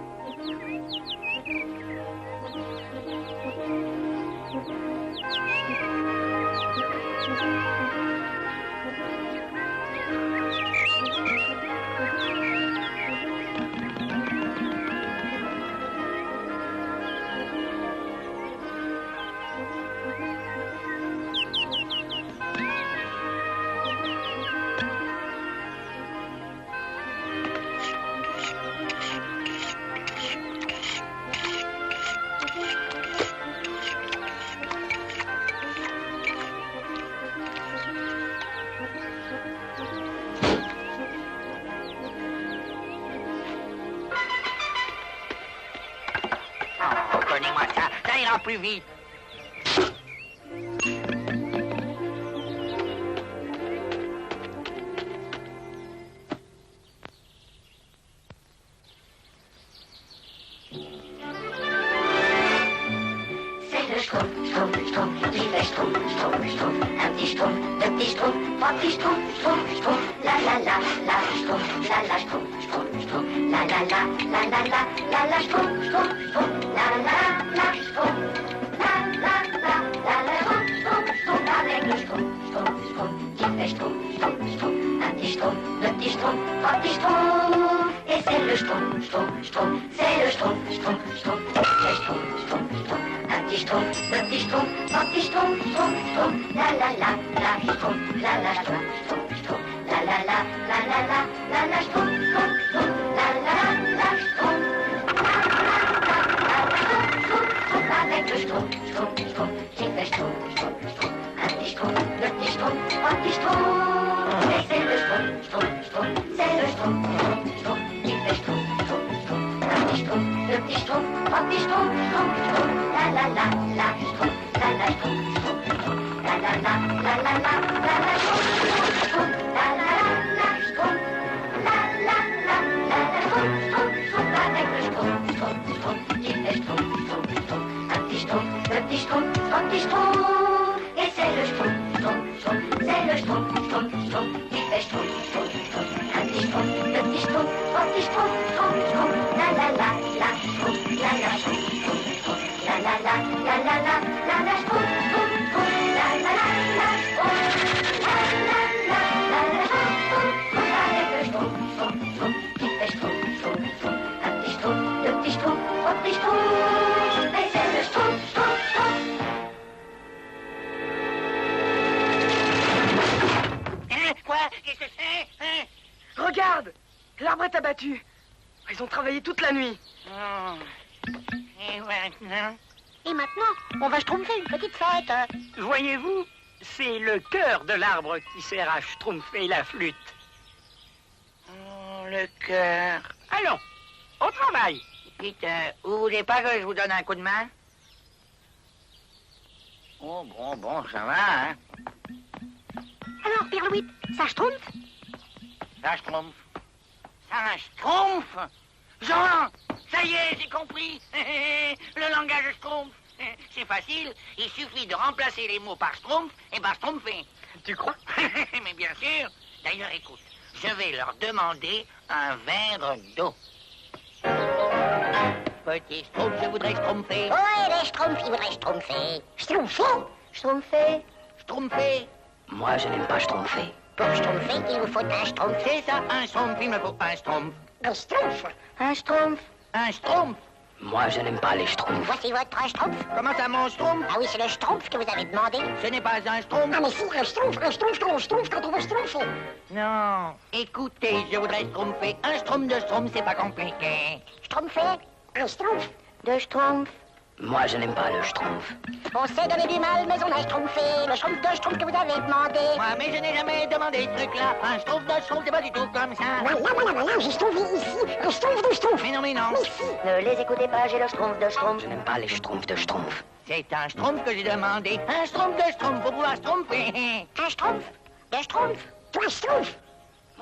Speaker 3: Ça ira plus vite.
Speaker 8: C'est le schtroumpf, schtroumpf, schtroumpf, qui fait schtroumpf, schtroumpf, schtroumpf. Un petit schtroumpf, deux petits schtroumpfs, trois petits schtroumpfs, schtroumpf, schtroumpf. La la la, la schtroumpf, la la schtroumpf, schtroumpf, schtroumpf. La la la, la la la, la la schtroumpf, schtroumpf, schtroumpf. La la la, schtroumpf. La la la, la la schtroumpf, schtroumpf, schtroumpf. Avec le schtroumpf, schtroumpf, schtroumpf, qui fait schtroumpf, schtroumpf, schtroumpf. Un petit schtroumpf, deux petits schtroumpfs, trois petits schtroumpfs. Et c'est le schtroumpf, schtroumpf, schtroumpf. C'est le schtroumpf, schtroumpf, schtroumpf. Qui fait schtroumpf, schtroumpf, schtroumpf. Un petit schtroumpf, deux petits schtroumpfs, trois petits schtroumpfs, schtroumpf, schtroumpf. La la la, la schtroumpf, la la schtroumpf, schtroumpf, schtroumpf. La la la, la la la, la la schtroumpf, schtroumpf, schtroumpf. La la la, la schtroumpf. Avec le schtroumpf, schtroumpf, schtroumpf, qui fait schtroumpf, schtroumpf, schtroumpf. Un petit schtroumpf, deux petits schtroumpfs, trois petits schtroumpfs. Et c'est le schtroumpf, schtroumpf, schtroumpf, c'est le schtroumpf, schtroumpf, schtroumpf, qui fait schtroumpf, schtroumpf, schtroumpf. Un petit schtroumpf, deux petits schtroumpfs, trois petits schtroumpfs, schtroumpf, schtroumpf. La la la, la schtroumpf, la la schtroumpf, schtroumpf, schtroumpf. La la la, la la la, la la schtroumpf, schtroumpf, schtroumpf. La la la, la schtroumpf, la la la, la la schtroumpf, schtroumpf, schtroumpf. Avec le schtroumpf, schtroumpf, schtroumpf, qui fait schtroumpf, schtroumpf, schtroumpf. Un petit schtroumpf, deux petits schtroumpfs, trois petits schtroumpfs. Et c'est le schtroumpf, schtroumpf, schtroumpf, c'est le schtroumpf, schtroumpf, schtroumpf, qui fait schtroumpf, schtroumpf, schtroumpf. Un petit schtroumpf, deux petits schtroumpfs, trois petits schtroumpfs, schtroumpf, schtroumpf. La la la, la schtroumpf, la la schtroumpf, schtroumpf, schtroumpf. La la la, la la la, la la schtroumpf, schtroumpf, schtroumpf. La la la, la schtroumpf, la la la, la la schtroumpf, schtroumpf, schtroumpf. Avec le schtroumpf, schtroumpf, schtroumpf, qui fait schtroumpf, schtroumpf, schtroumpf. Un petit schtroumpf, deux petits schtroumpfs, trois petits schtroumpfs. Et c'est le schtroumpf, schtroumpf, schtroumpf.
Speaker 3: Quoi? Qu'est-ce que c'est? Hein?
Speaker 6: Regarde! L'arbre est abattu. Ils ont travaillé toute la nuit.
Speaker 3: Oh. Et maintenant?
Speaker 13: Et maintenant, on va schtroumpfer une petite fête.
Speaker 12: Voyez-vous, c'est le cœur de l'arbre qui sert à schtroumpfer la flûte.
Speaker 3: Oh, le cœur.
Speaker 12: Allons, au travail.
Speaker 3: Dites, vous voulez pas que je vous donne un coup de main? Oh, bon, ça va, hein?
Speaker 13: Alors, Père Louis, ça schtroumpfe?
Speaker 3: Ça schtroumpfe. Ça schtroumpfe? Jean, ça y est, j'ai compris. Le langage schtroumpf. C'est facile, il suffit de remplacer les mots par schtroumpf et par schtroumpfer.
Speaker 6: Tu crois?
Speaker 3: Mais bien sûr. D'ailleurs, écoute, je vais leur demander un verre d'eau. Petit schtroumpf, je voudrais schtroumpfer.
Speaker 13: Oui, les schtroumpfs, ils voudraient schtroumpfer. Schtroumpfer? Schtroumpfer?
Speaker 3: Schtroumpfer.
Speaker 14: Moi, je n'aime pas schtroumpfer.
Speaker 13: Pour schtroumpfer, il vous faut un schtroumpf.
Speaker 3: C'est ça, un schtroumpf, il me faut un schtroumpf.
Speaker 13: Un schtroumpf?
Speaker 3: Un schtroumpf. Un schtroumpf.
Speaker 14: Moi, je n'aime pas les schtroumpfs.
Speaker 13: Voici votre schtroumpf.
Speaker 3: Comment ça, mon schtroumpf?
Speaker 13: Ah oui, c'est le schtroumpf que vous avez demandé.
Speaker 3: Ce n'est pas un schtroumpf.
Speaker 13: Ah mais si, un schtroumpf quand on veut schtroumpfer.
Speaker 3: Non, écoutez, je voudrais schtroumpfer. Un schtroumpf de schtroumpf, c'est pas compliqué.
Speaker 13: Schtroumpfer? Un schtroumpf? Deux schtroumpfs?
Speaker 14: Moi, je n'aime pas le schtroumpf.
Speaker 13: On s'est donné du mal, mais on a schtroumpfé. Le schtroumpf de schtroumpf que vous avez demandé.
Speaker 3: Moi, mais je n'ai jamais demandé ce truc-là. Un schtroumpf de schtroumpf, c'est pas du tout comme ça.
Speaker 13: Voilà, j'ai schtroumpfé ici. Un schtroumpf de schtroumpf.
Speaker 3: Mais non.
Speaker 13: Mais si. Ne les écoutez pas, j'ai le schtroumpf de schtroumpf.
Speaker 14: Je n'aime pas les schtroumpfs de schtroumpf.
Speaker 3: C'est un schtroumpf que j'ai demandé. Un schtroumpf de schtroumpf pour pouvoir schtroumpfer.
Speaker 13: Un schtroumpf? Deux schtroumpfs? Trois schtroumpfs?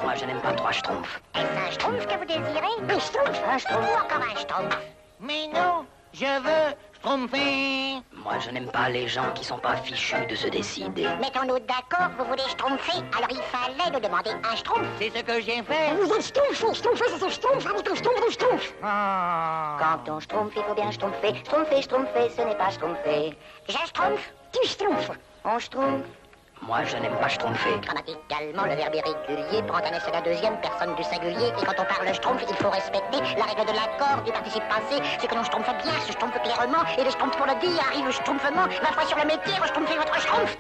Speaker 14: Moi, je n'aime pas trois schtroumpfs.
Speaker 13: Est-ce un schtroumpf que vous désirez? Un schtroumpf? Un schtroumpf ou encore un schtroumpf?
Speaker 3: Mais non, je veux schtroumpfer.
Speaker 14: Moi, je n'aime pas les gens qui sont pas fichus de se décider.
Speaker 13: Mettons-nous d'accord, vous voulez schtroumpfer, alors il fallait nous demander un schtroumpf.
Speaker 3: C'est ce que j'ai fait.
Speaker 13: Vous êtes schtroumpfé, c'est ce schtroumpf avec un schtroumpf de schtroumpf.
Speaker 3: Ah.
Speaker 13: Quand on schtroumpfe, il faut bien schtroumpfer. Schtroumpfer, ce n'est pas schtroumpfer. Je schtroumpfe, tu schtroumpfes. On schtroumpfe.
Speaker 14: Moi, je n'aime pas schtroumpfer.
Speaker 13: Grammaticalement, le verbe irrégulier prend un essai de la deuxième personne du singulier. Et quand on parle schtroumpf, il faut respecter la règle de l'accord du participe passé. Ce que l'on schtroumpfe bien, se schtroumpfe clairement. Et le schtroumpf pour le dire arrive le schtroumpfement. Ma foi sur le métier, schtroumpfez votre schtroumpf.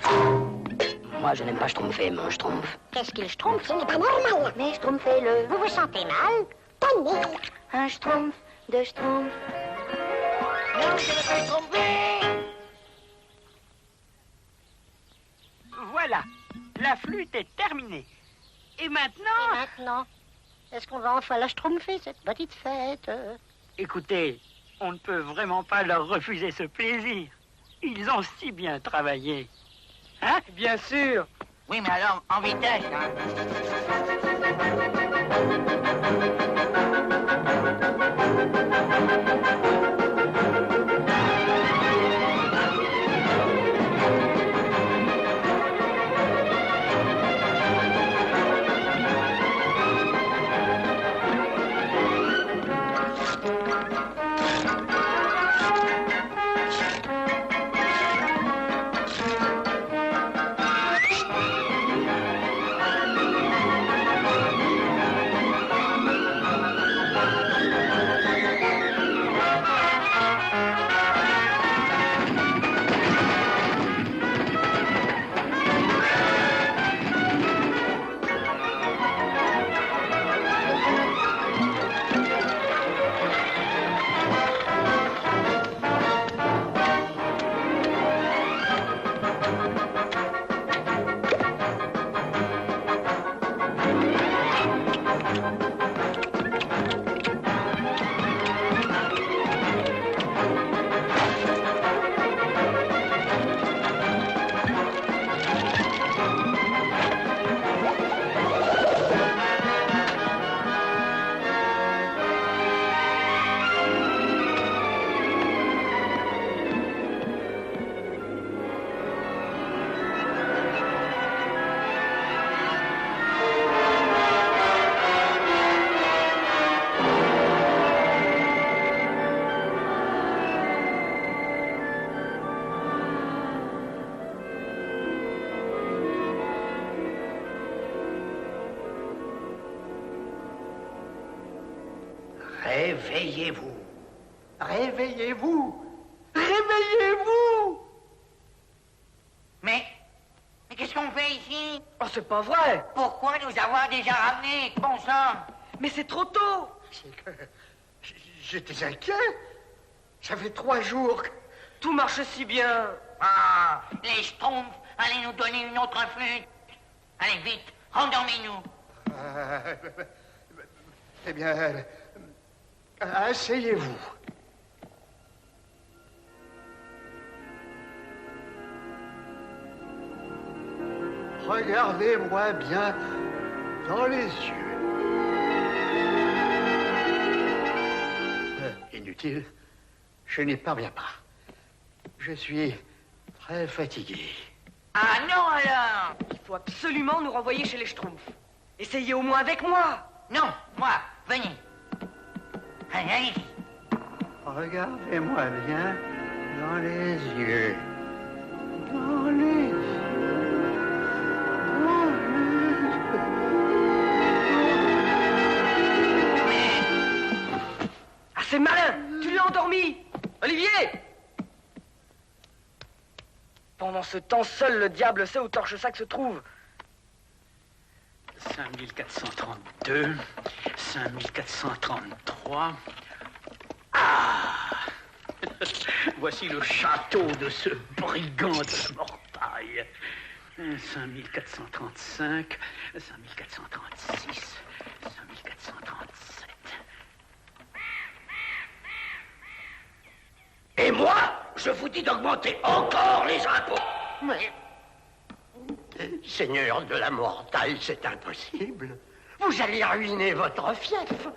Speaker 14: Moi, je n'aime pas schtroumpfer, mon schtroumpf.
Speaker 13: Qu'est-ce qu'il schtroumpfe? Ce n'est pas normal. Mais schtroumpfez-le. Vous vous sentez mal? Tenez. Un schtroumpf, deux schtroumpfs.
Speaker 3: Non, je ne veux pas schtroumpfer.
Speaker 12: Voilà, la flûte est terminée. Et maintenant...
Speaker 13: Est-ce qu'on va enfin la schtroumpfer, cette petite fête?
Speaker 12: Écoutez, On ne peut vraiment pas leur refuser ce plaisir. Ils ont si bien travaillé. Hein?
Speaker 6: Bien sûr.
Speaker 3: Oui, mais alors, en vitesse, hein.
Speaker 4: Réveillez-vous.
Speaker 11: Réveillez-vous. Réveillez-vous.
Speaker 3: Mais qu'est-ce qu'on fait ici?
Speaker 6: Oh, c'est pas vrai.
Speaker 3: Pourquoi nous avoir déjà ramenés? Bon sang.
Speaker 6: Mais c'est trop tôt.
Speaker 11: C'est que j'étais inquiet. Ça fait 3 jours que...
Speaker 6: Tout marche si bien.
Speaker 3: Ah, les Schtroumpfs, allez nous donner une autre flûte. Allez, vite, rendormez-nous.
Speaker 11: Eh bien, asseyez-vous. Regardez-moi bien dans les yeux. Inutile, je n'y parviens pas. Je suis très fatigué.
Speaker 3: Ah non alors!
Speaker 6: Il faut absolument nous renvoyer chez les Schtroumpfs. Essayez au moins avec moi.
Speaker 3: Non, moi, venez. Allez, allez.
Speaker 11: Regardez-moi bien dans les yeux. Dans les yeux.
Speaker 6: Ah, c'est malin. Tu l'as endormi. Olivier! Pendant ce temps, seul le diable sait où Torche-Sac se trouve.
Speaker 10: 5432, 5433. Ah! Voici le château de ce brigand de la mortaille. 5435, 5436, 5437.
Speaker 5: Et moi, je vous dis d'augmenter encore les impôts.
Speaker 11: Mais, Seigneur de la mortaille, c'est impossible. Vous allez ruiner votre fief.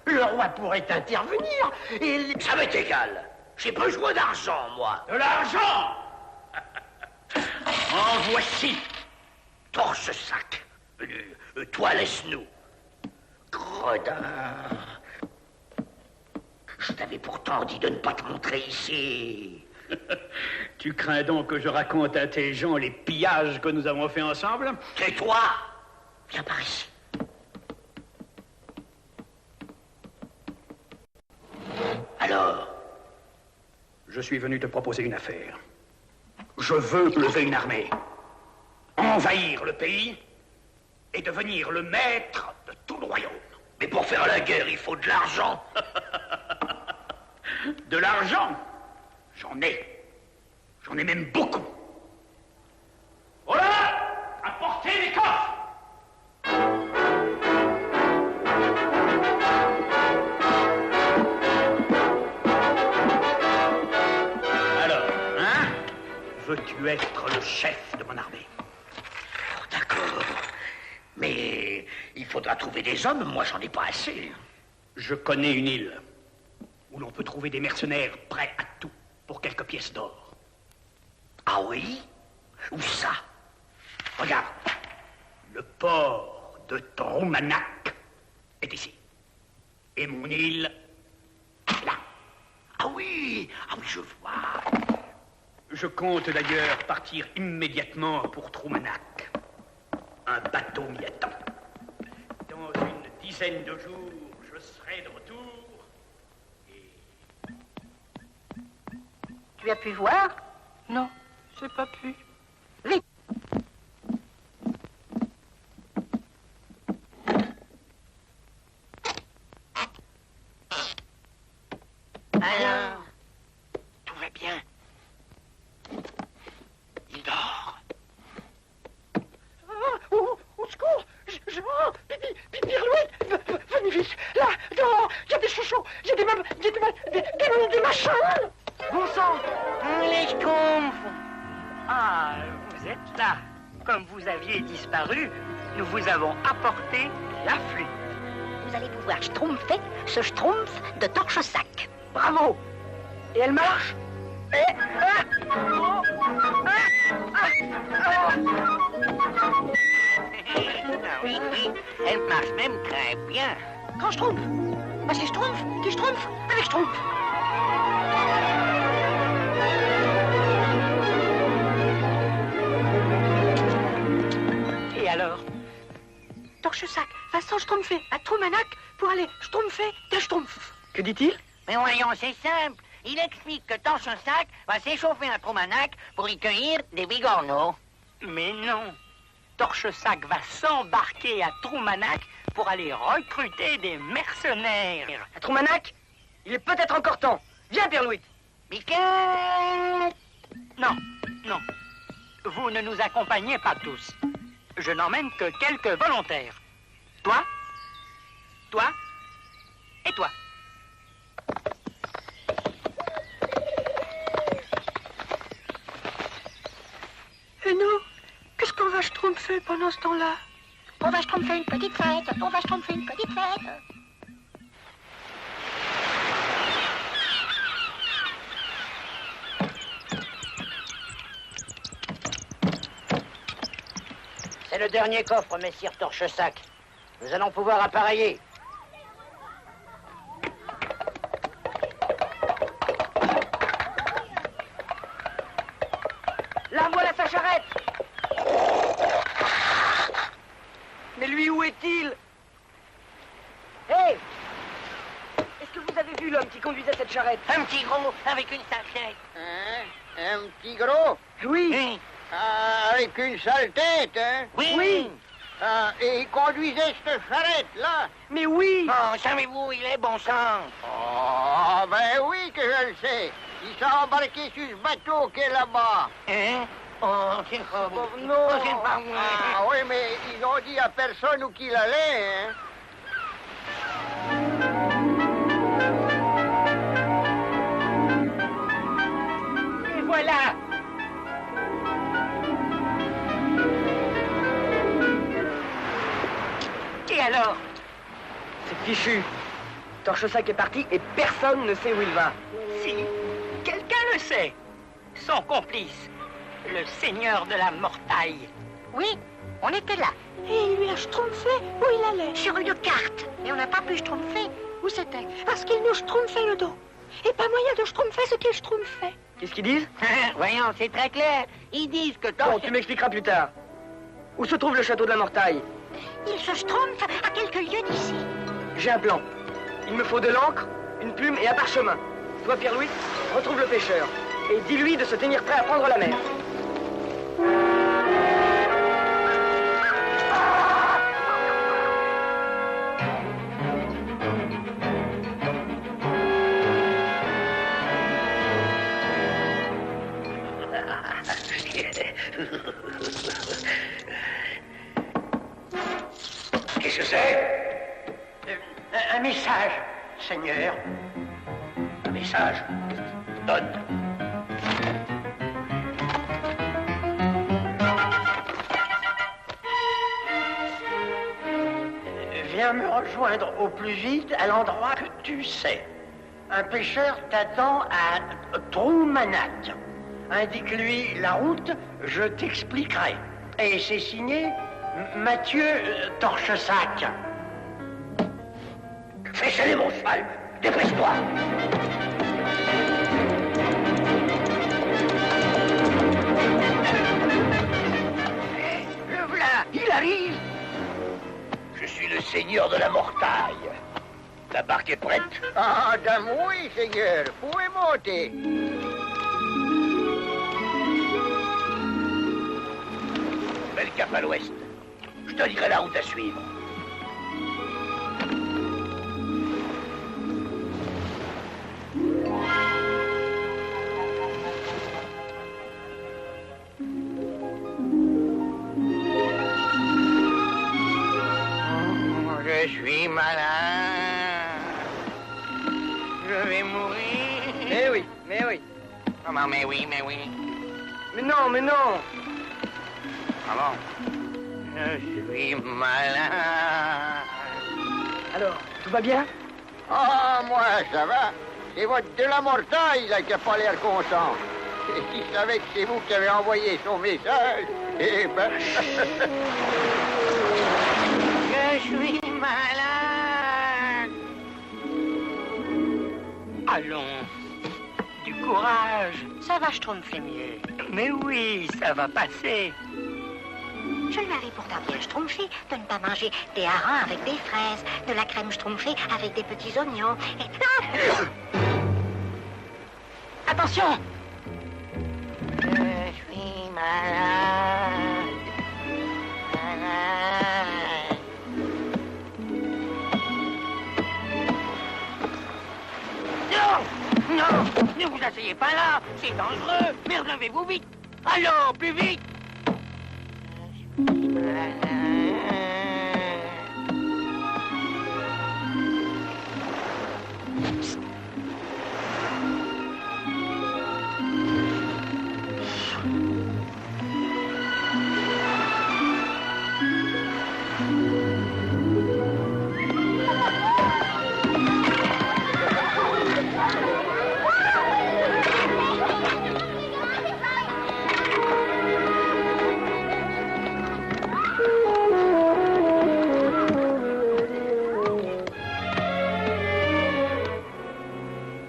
Speaker 11: Le roi pourrait intervenir et...
Speaker 5: Ça m'est égal. J'ai besoin d'argent, moi.
Speaker 10: De l'argent! En voici.
Speaker 5: Torche-Sac. Toi, laisse-nous. Gredin. Je t'avais pourtant dit de ne pas te montrer ici.
Speaker 10: Tu crains donc que je raconte à tes gens les pillages que nous avons faits ensemble?
Speaker 5: Tais-toi. Viens par ici. Alors?
Speaker 10: Je suis venu te proposer une affaire. Je veux lever une armée, envahir le pays et devenir le maître de tout le royaume.
Speaker 5: Mais pour faire la guerre, il faut de l'argent.
Speaker 10: De l'argent? J'en ai. J'en ai même beaucoup. Voilà! Apportez les coffres! pu être le chef de mon armée.
Speaker 5: Oh, d'accord. Mais il faudra trouver des hommes, moi j'en ai pas assez.
Speaker 10: Je connais une île où l'on peut trouver des mercenaires prêts à tout pour quelques pièces d'or.
Speaker 5: Ah oui? Où ça?
Speaker 10: Regarde, le port de Troumanak est ici. Et mon île, là.
Speaker 5: Ah oui, je vois.
Speaker 10: Je compte d'ailleurs partir immédiatement pour Troumanak. Un bateau m'y attend. Dans une dizaine de jours, je serai de retour.
Speaker 13: Tu as pu voir?
Speaker 12: Non, j'ai pas pu.
Speaker 13: Vite!
Speaker 3: Alors, tout va bien. Il dort.
Speaker 2: Au secours! Pirouette! Venez vite! Là, dehors! Il y a des chouchous! Il y a des machins!
Speaker 6: Bon sang!
Speaker 3: Les schtroumpfs!
Speaker 12: Ah, vous êtes là. Comme vous aviez disparu, nous vous avons apporté la flûte.
Speaker 13: Vous allez pouvoir schtroumpfer ce schtroumpf de torche-sac.
Speaker 6: Bravo! Et elle marche?
Speaker 3: Oui, elle marche même très bien.
Speaker 13: Quand schtroumpf? Bah c'est schtroumpf qui schtroumpf avec schtroumpf.
Speaker 12: Et alors?
Speaker 2: Torche-sac va s'en schtroumpfer à Troumanak pour aller schtroumpfer des schtroumpfs.
Speaker 6: Que dit-il?
Speaker 3: Mais voyons, c'est simple. Il explique que Torche-sac va s'échauffer à Troumanak pour y cueillir des bigorneaux.
Speaker 12: Mais non. Torche-sac va s'embarquer à Troumanak pour aller recruter des mercenaires.
Speaker 6: À Troumanak? Il est peut-être encore temps. Viens, Pierre-Louis.
Speaker 3: Michael!
Speaker 12: Non, non. Vous ne nous accompagnez pas tous. Je n'emmène que quelques volontaires. Toi, toi et toi.
Speaker 2: Et nous, qu'est-ce qu'on va schtroumpfer pendant ce temps-là?
Speaker 13: On va schtroumpfer une petite fête. On va schtroumpfer une petite fête.
Speaker 4: C'est le dernier coffre, messire Torche-sac. Nous allons pouvoir appareiller.
Speaker 6: Là, voilà sa charrette. Mais lui, où est-il? Hé! Est-ce que vous avez vu l'homme qui conduisait cette charrette?
Speaker 3: Un petit gros avec une sachette.
Speaker 11: Hein? Un petit gros?
Speaker 6: Oui.
Speaker 11: Ah, avec une sale tête, hein?
Speaker 3: Oui.
Speaker 11: Ah, et il conduisait cette charrette-là?
Speaker 6: Mais oui.
Speaker 3: Oh, savez-vous, il est bon sang.
Speaker 11: Oh, ben oui que je le sais. Il s'est embarqué sur ce bateau qui est là-bas.
Speaker 3: Hein? Oh, c'est pas vous.
Speaker 6: non.
Speaker 3: Oh, c'est pas vrai.
Speaker 11: Ah oui, mais ils ont dit à personne où qu'il allait, hein?
Speaker 12: Et voilà. Et alors?
Speaker 6: C'est fichu. Torche-sac est parti et personne ne sait où il va.
Speaker 12: Si, quelqu'un le sait. Son complice, le seigneur de la mortaille.
Speaker 13: Oui, on était là.
Speaker 2: Et il lui a schtroumpfé où il allait.
Speaker 13: Sur une carte. Et on n'a pas pu schtroumpfer où c'était.
Speaker 2: Parce qu'il nous schtroumpfait le dos. Et pas moyen de schtroumpfer ce qu'il schtroumpfait.
Speaker 6: Qu'est-ce qu'ils disent?
Speaker 3: Voyons, c'est très clair. Ils disent que
Speaker 6: Bon, tu m'expliqueras plus tard. Où se trouve le château de la Mortaille?
Speaker 13: Il se schtroumpfe à quelques lieues d'ici.
Speaker 6: J'ai un plan. Il me faut de l'encre, une plume et un parchemin. Toi, Pierre-Louis, retrouve le pêcheur. Et dis-lui de se tenir prêt à prendre la mer.
Speaker 5: Qu'est-ce que c'est?
Speaker 11: Un message, Seigneur.
Speaker 5: Un message? Donne.
Speaker 11: viens me rejoindre au plus vite à l'endroit que tu sais. Un pêcheur t'attend à Troumanac. Indique-lui la route, je t'expliquerai. Et c'est signé Mathieu Torchesac.
Speaker 7: Fais chaler mon cheval. Dépêche-toi.
Speaker 11: Le voilà, il arrive.
Speaker 7: Je suis le seigneur de la Mortaille. La barque est prête?
Speaker 4: Ah, dame, oui, seigneur. Vous pouvez monter.
Speaker 7: Mets le cap à l'ouest. Je te dirai la route à suivre.
Speaker 3: Je suis malin. Je vais mourir.
Speaker 6: Mais oui, mais oui.
Speaker 3: Comment, mais oui, mais oui.
Speaker 6: Mais non, mais non.
Speaker 3: Comment? Je suis malin.
Speaker 6: Alors, tout va bien?
Speaker 4: Ah, moi, ça va. C'est votre de la Mortaille, là, qui a pas l'air content. Et qui savait que c'est vous qui avez envoyé son message, eh ben...
Speaker 3: Je suis malade.
Speaker 12: Allons, du courage. Ça va, Schtroumpf, c'est mieux. Mais oui, ça va passer.
Speaker 13: Je lui avais pourtant bien schtroumpfé de ne pas manger des harengs avec des fraises, de la crème schtroumpfée avec des petits oignons.
Speaker 12: Attention!
Speaker 3: Je suis malade. Malade. Non! Non! Ne vous asseyez pas là! C'est dangereux! Mais relevez-vous vite! Allons, plus vite!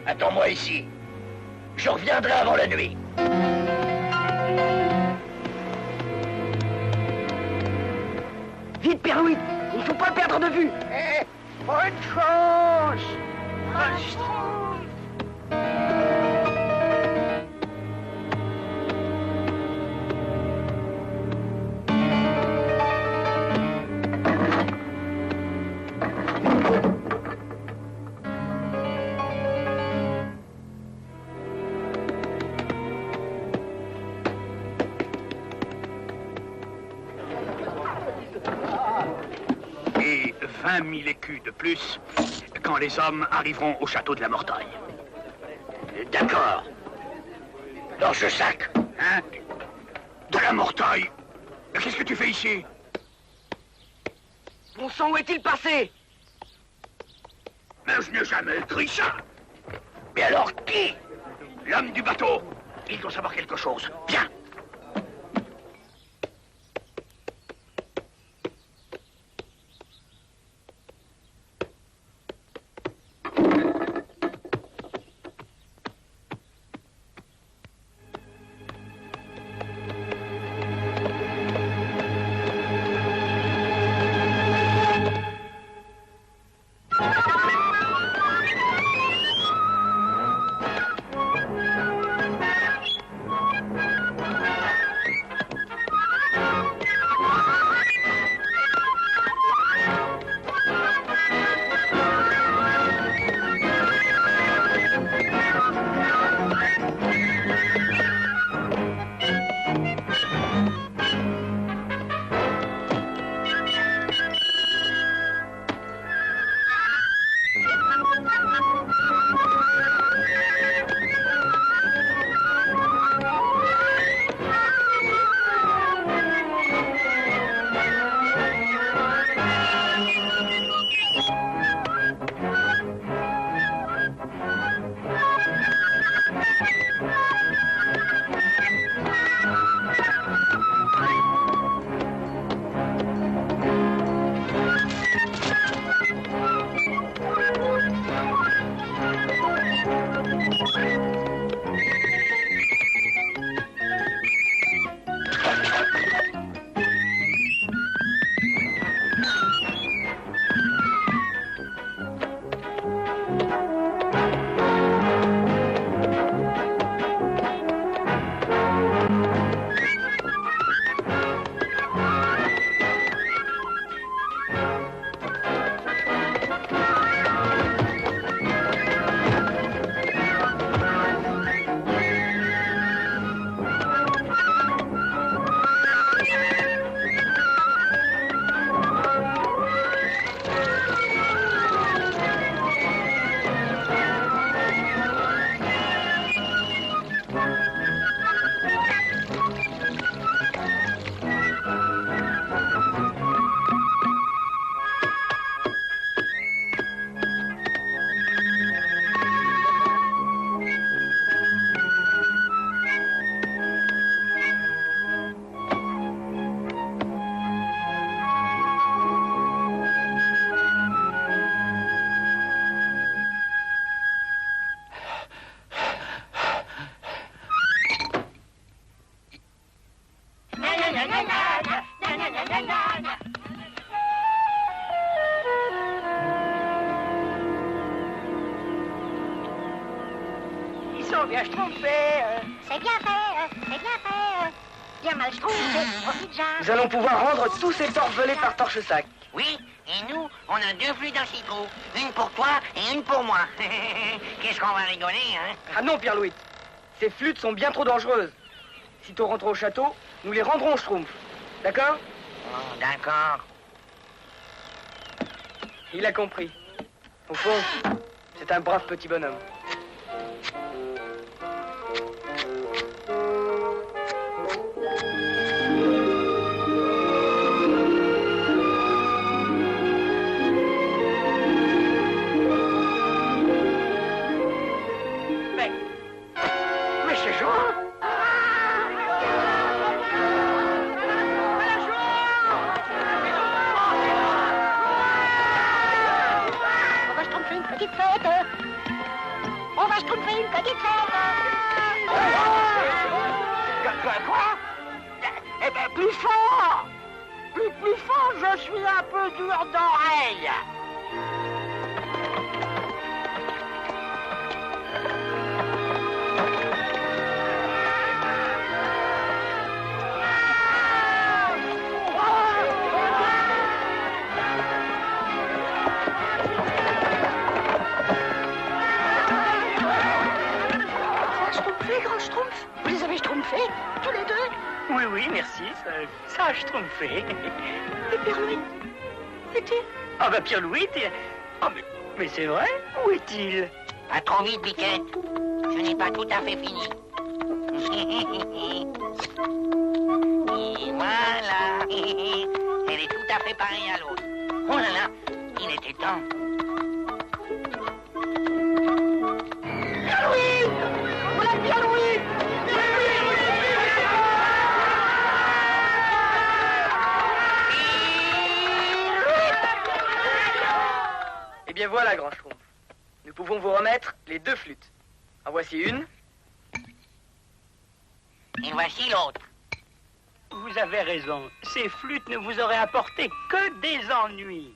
Speaker 7: Attends-moi ici. Je reviendrai avant la nuit.
Speaker 6: Vite, Père Louis, il faut pas le perdre de vue.
Speaker 4: Eh, bonne chance.
Speaker 10: Et 20 000 écus de plus quand les hommes arriveront au château de la Mortaille.
Speaker 7: D'accord. Torchesac.
Speaker 10: Hein? De la Mortaille? Qu'est-ce que tu fais ici?
Speaker 6: Bon sang, où est-il passé?
Speaker 10: Mais je n'ai jamais écrit ça.
Speaker 7: Mais alors qui?
Speaker 10: L'homme du bateau. Il doit savoir quelque chose. Viens.
Speaker 12: on vient Schtroumpfer.
Speaker 13: C'est bien fait, c'est bien fait. Bien mal Schtroumpf, profite Jean.
Speaker 6: Nous allons pouvoir rendre tous ces torches volées par Torche-Sac.
Speaker 3: Oui, et nous, on a 2 flûtes dans citron. Une pour toi et une pour moi. Qu'est-ce qu'on va rigoler, hein?
Speaker 6: Ah non, Pierre-Louis. Ces flûtes sont bien trop dangereuses. Sitôt rentrons au château, nous les rendrons au Schtroumpf. D'accord?
Speaker 3: Oh, d'accord.
Speaker 6: Il a compris. Au fond, c'est un brave petit bonhomme.
Speaker 11: Mais c'est Jean.
Speaker 13: On va Schtroumpfer une petite fête. On va Schtroumpfer une petite fête.
Speaker 11: Quoi? Eh bien, plus fort. Plus fort, je suis un peu dur d'oreille.
Speaker 13: Schtroumpfer, grand Schtroumpf. Vous les avez Schtroumpfés, tous les deux?
Speaker 12: Oui, oui, merci, ça a Schtroumpfé.
Speaker 13: Et Pierre-Louis, où est-il?
Speaker 12: Ah bah Pierre-Louis, ah mais c'est vrai, où est-il?
Speaker 3: Pas trop vite, Biquette. Ce n'est pas tout à fait fini. Et voilà. Elle est tout à fait pareille à l'autre. Oh là là, il était temps.
Speaker 11: Pierre-Louis! Voilà Pierre-Louis!
Speaker 6: Eh bien voilà, grand Schtroumpf. Nous pouvons vous remettre les 2 flûtes. En voici une.
Speaker 3: Et voici l'autre.
Speaker 12: Vous avez raison, ces flûtes ne vous auraient apporté que des ennuis.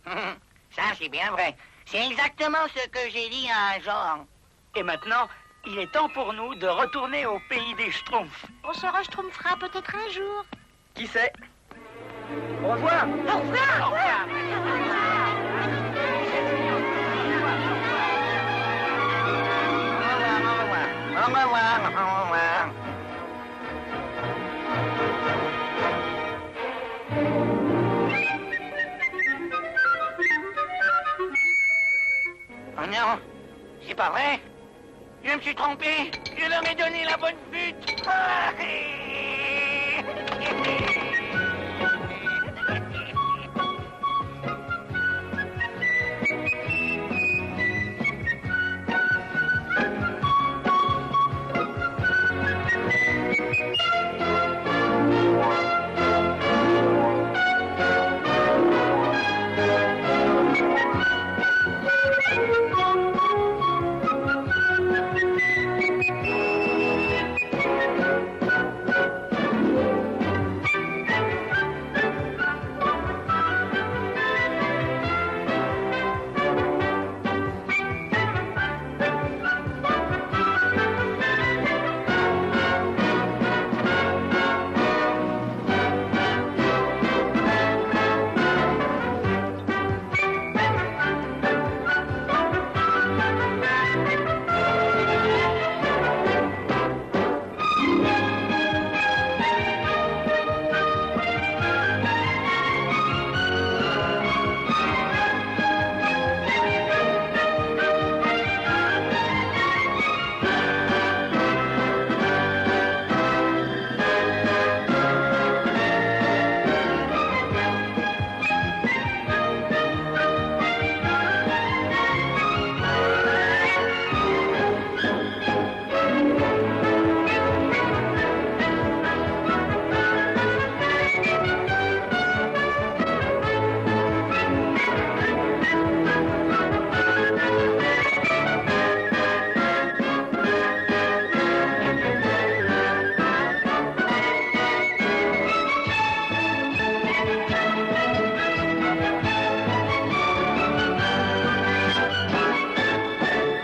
Speaker 3: Ça, c'est bien vrai. C'est exactement ce que j'ai dit à Jean.
Speaker 12: Et maintenant, il est temps pour nous de retourner au pays des Schtroumpfs.
Speaker 13: On se re-Schtroumpfera peut-être un jour.
Speaker 6: Qui sait? Au revoir.
Speaker 13: Au revoir.
Speaker 12: Au revoir.
Speaker 3: Au revoir, au revoir. Oh non, c'est pas vrai. Je me suis trompé. Je leur ai donné la bonne flûte. Ah,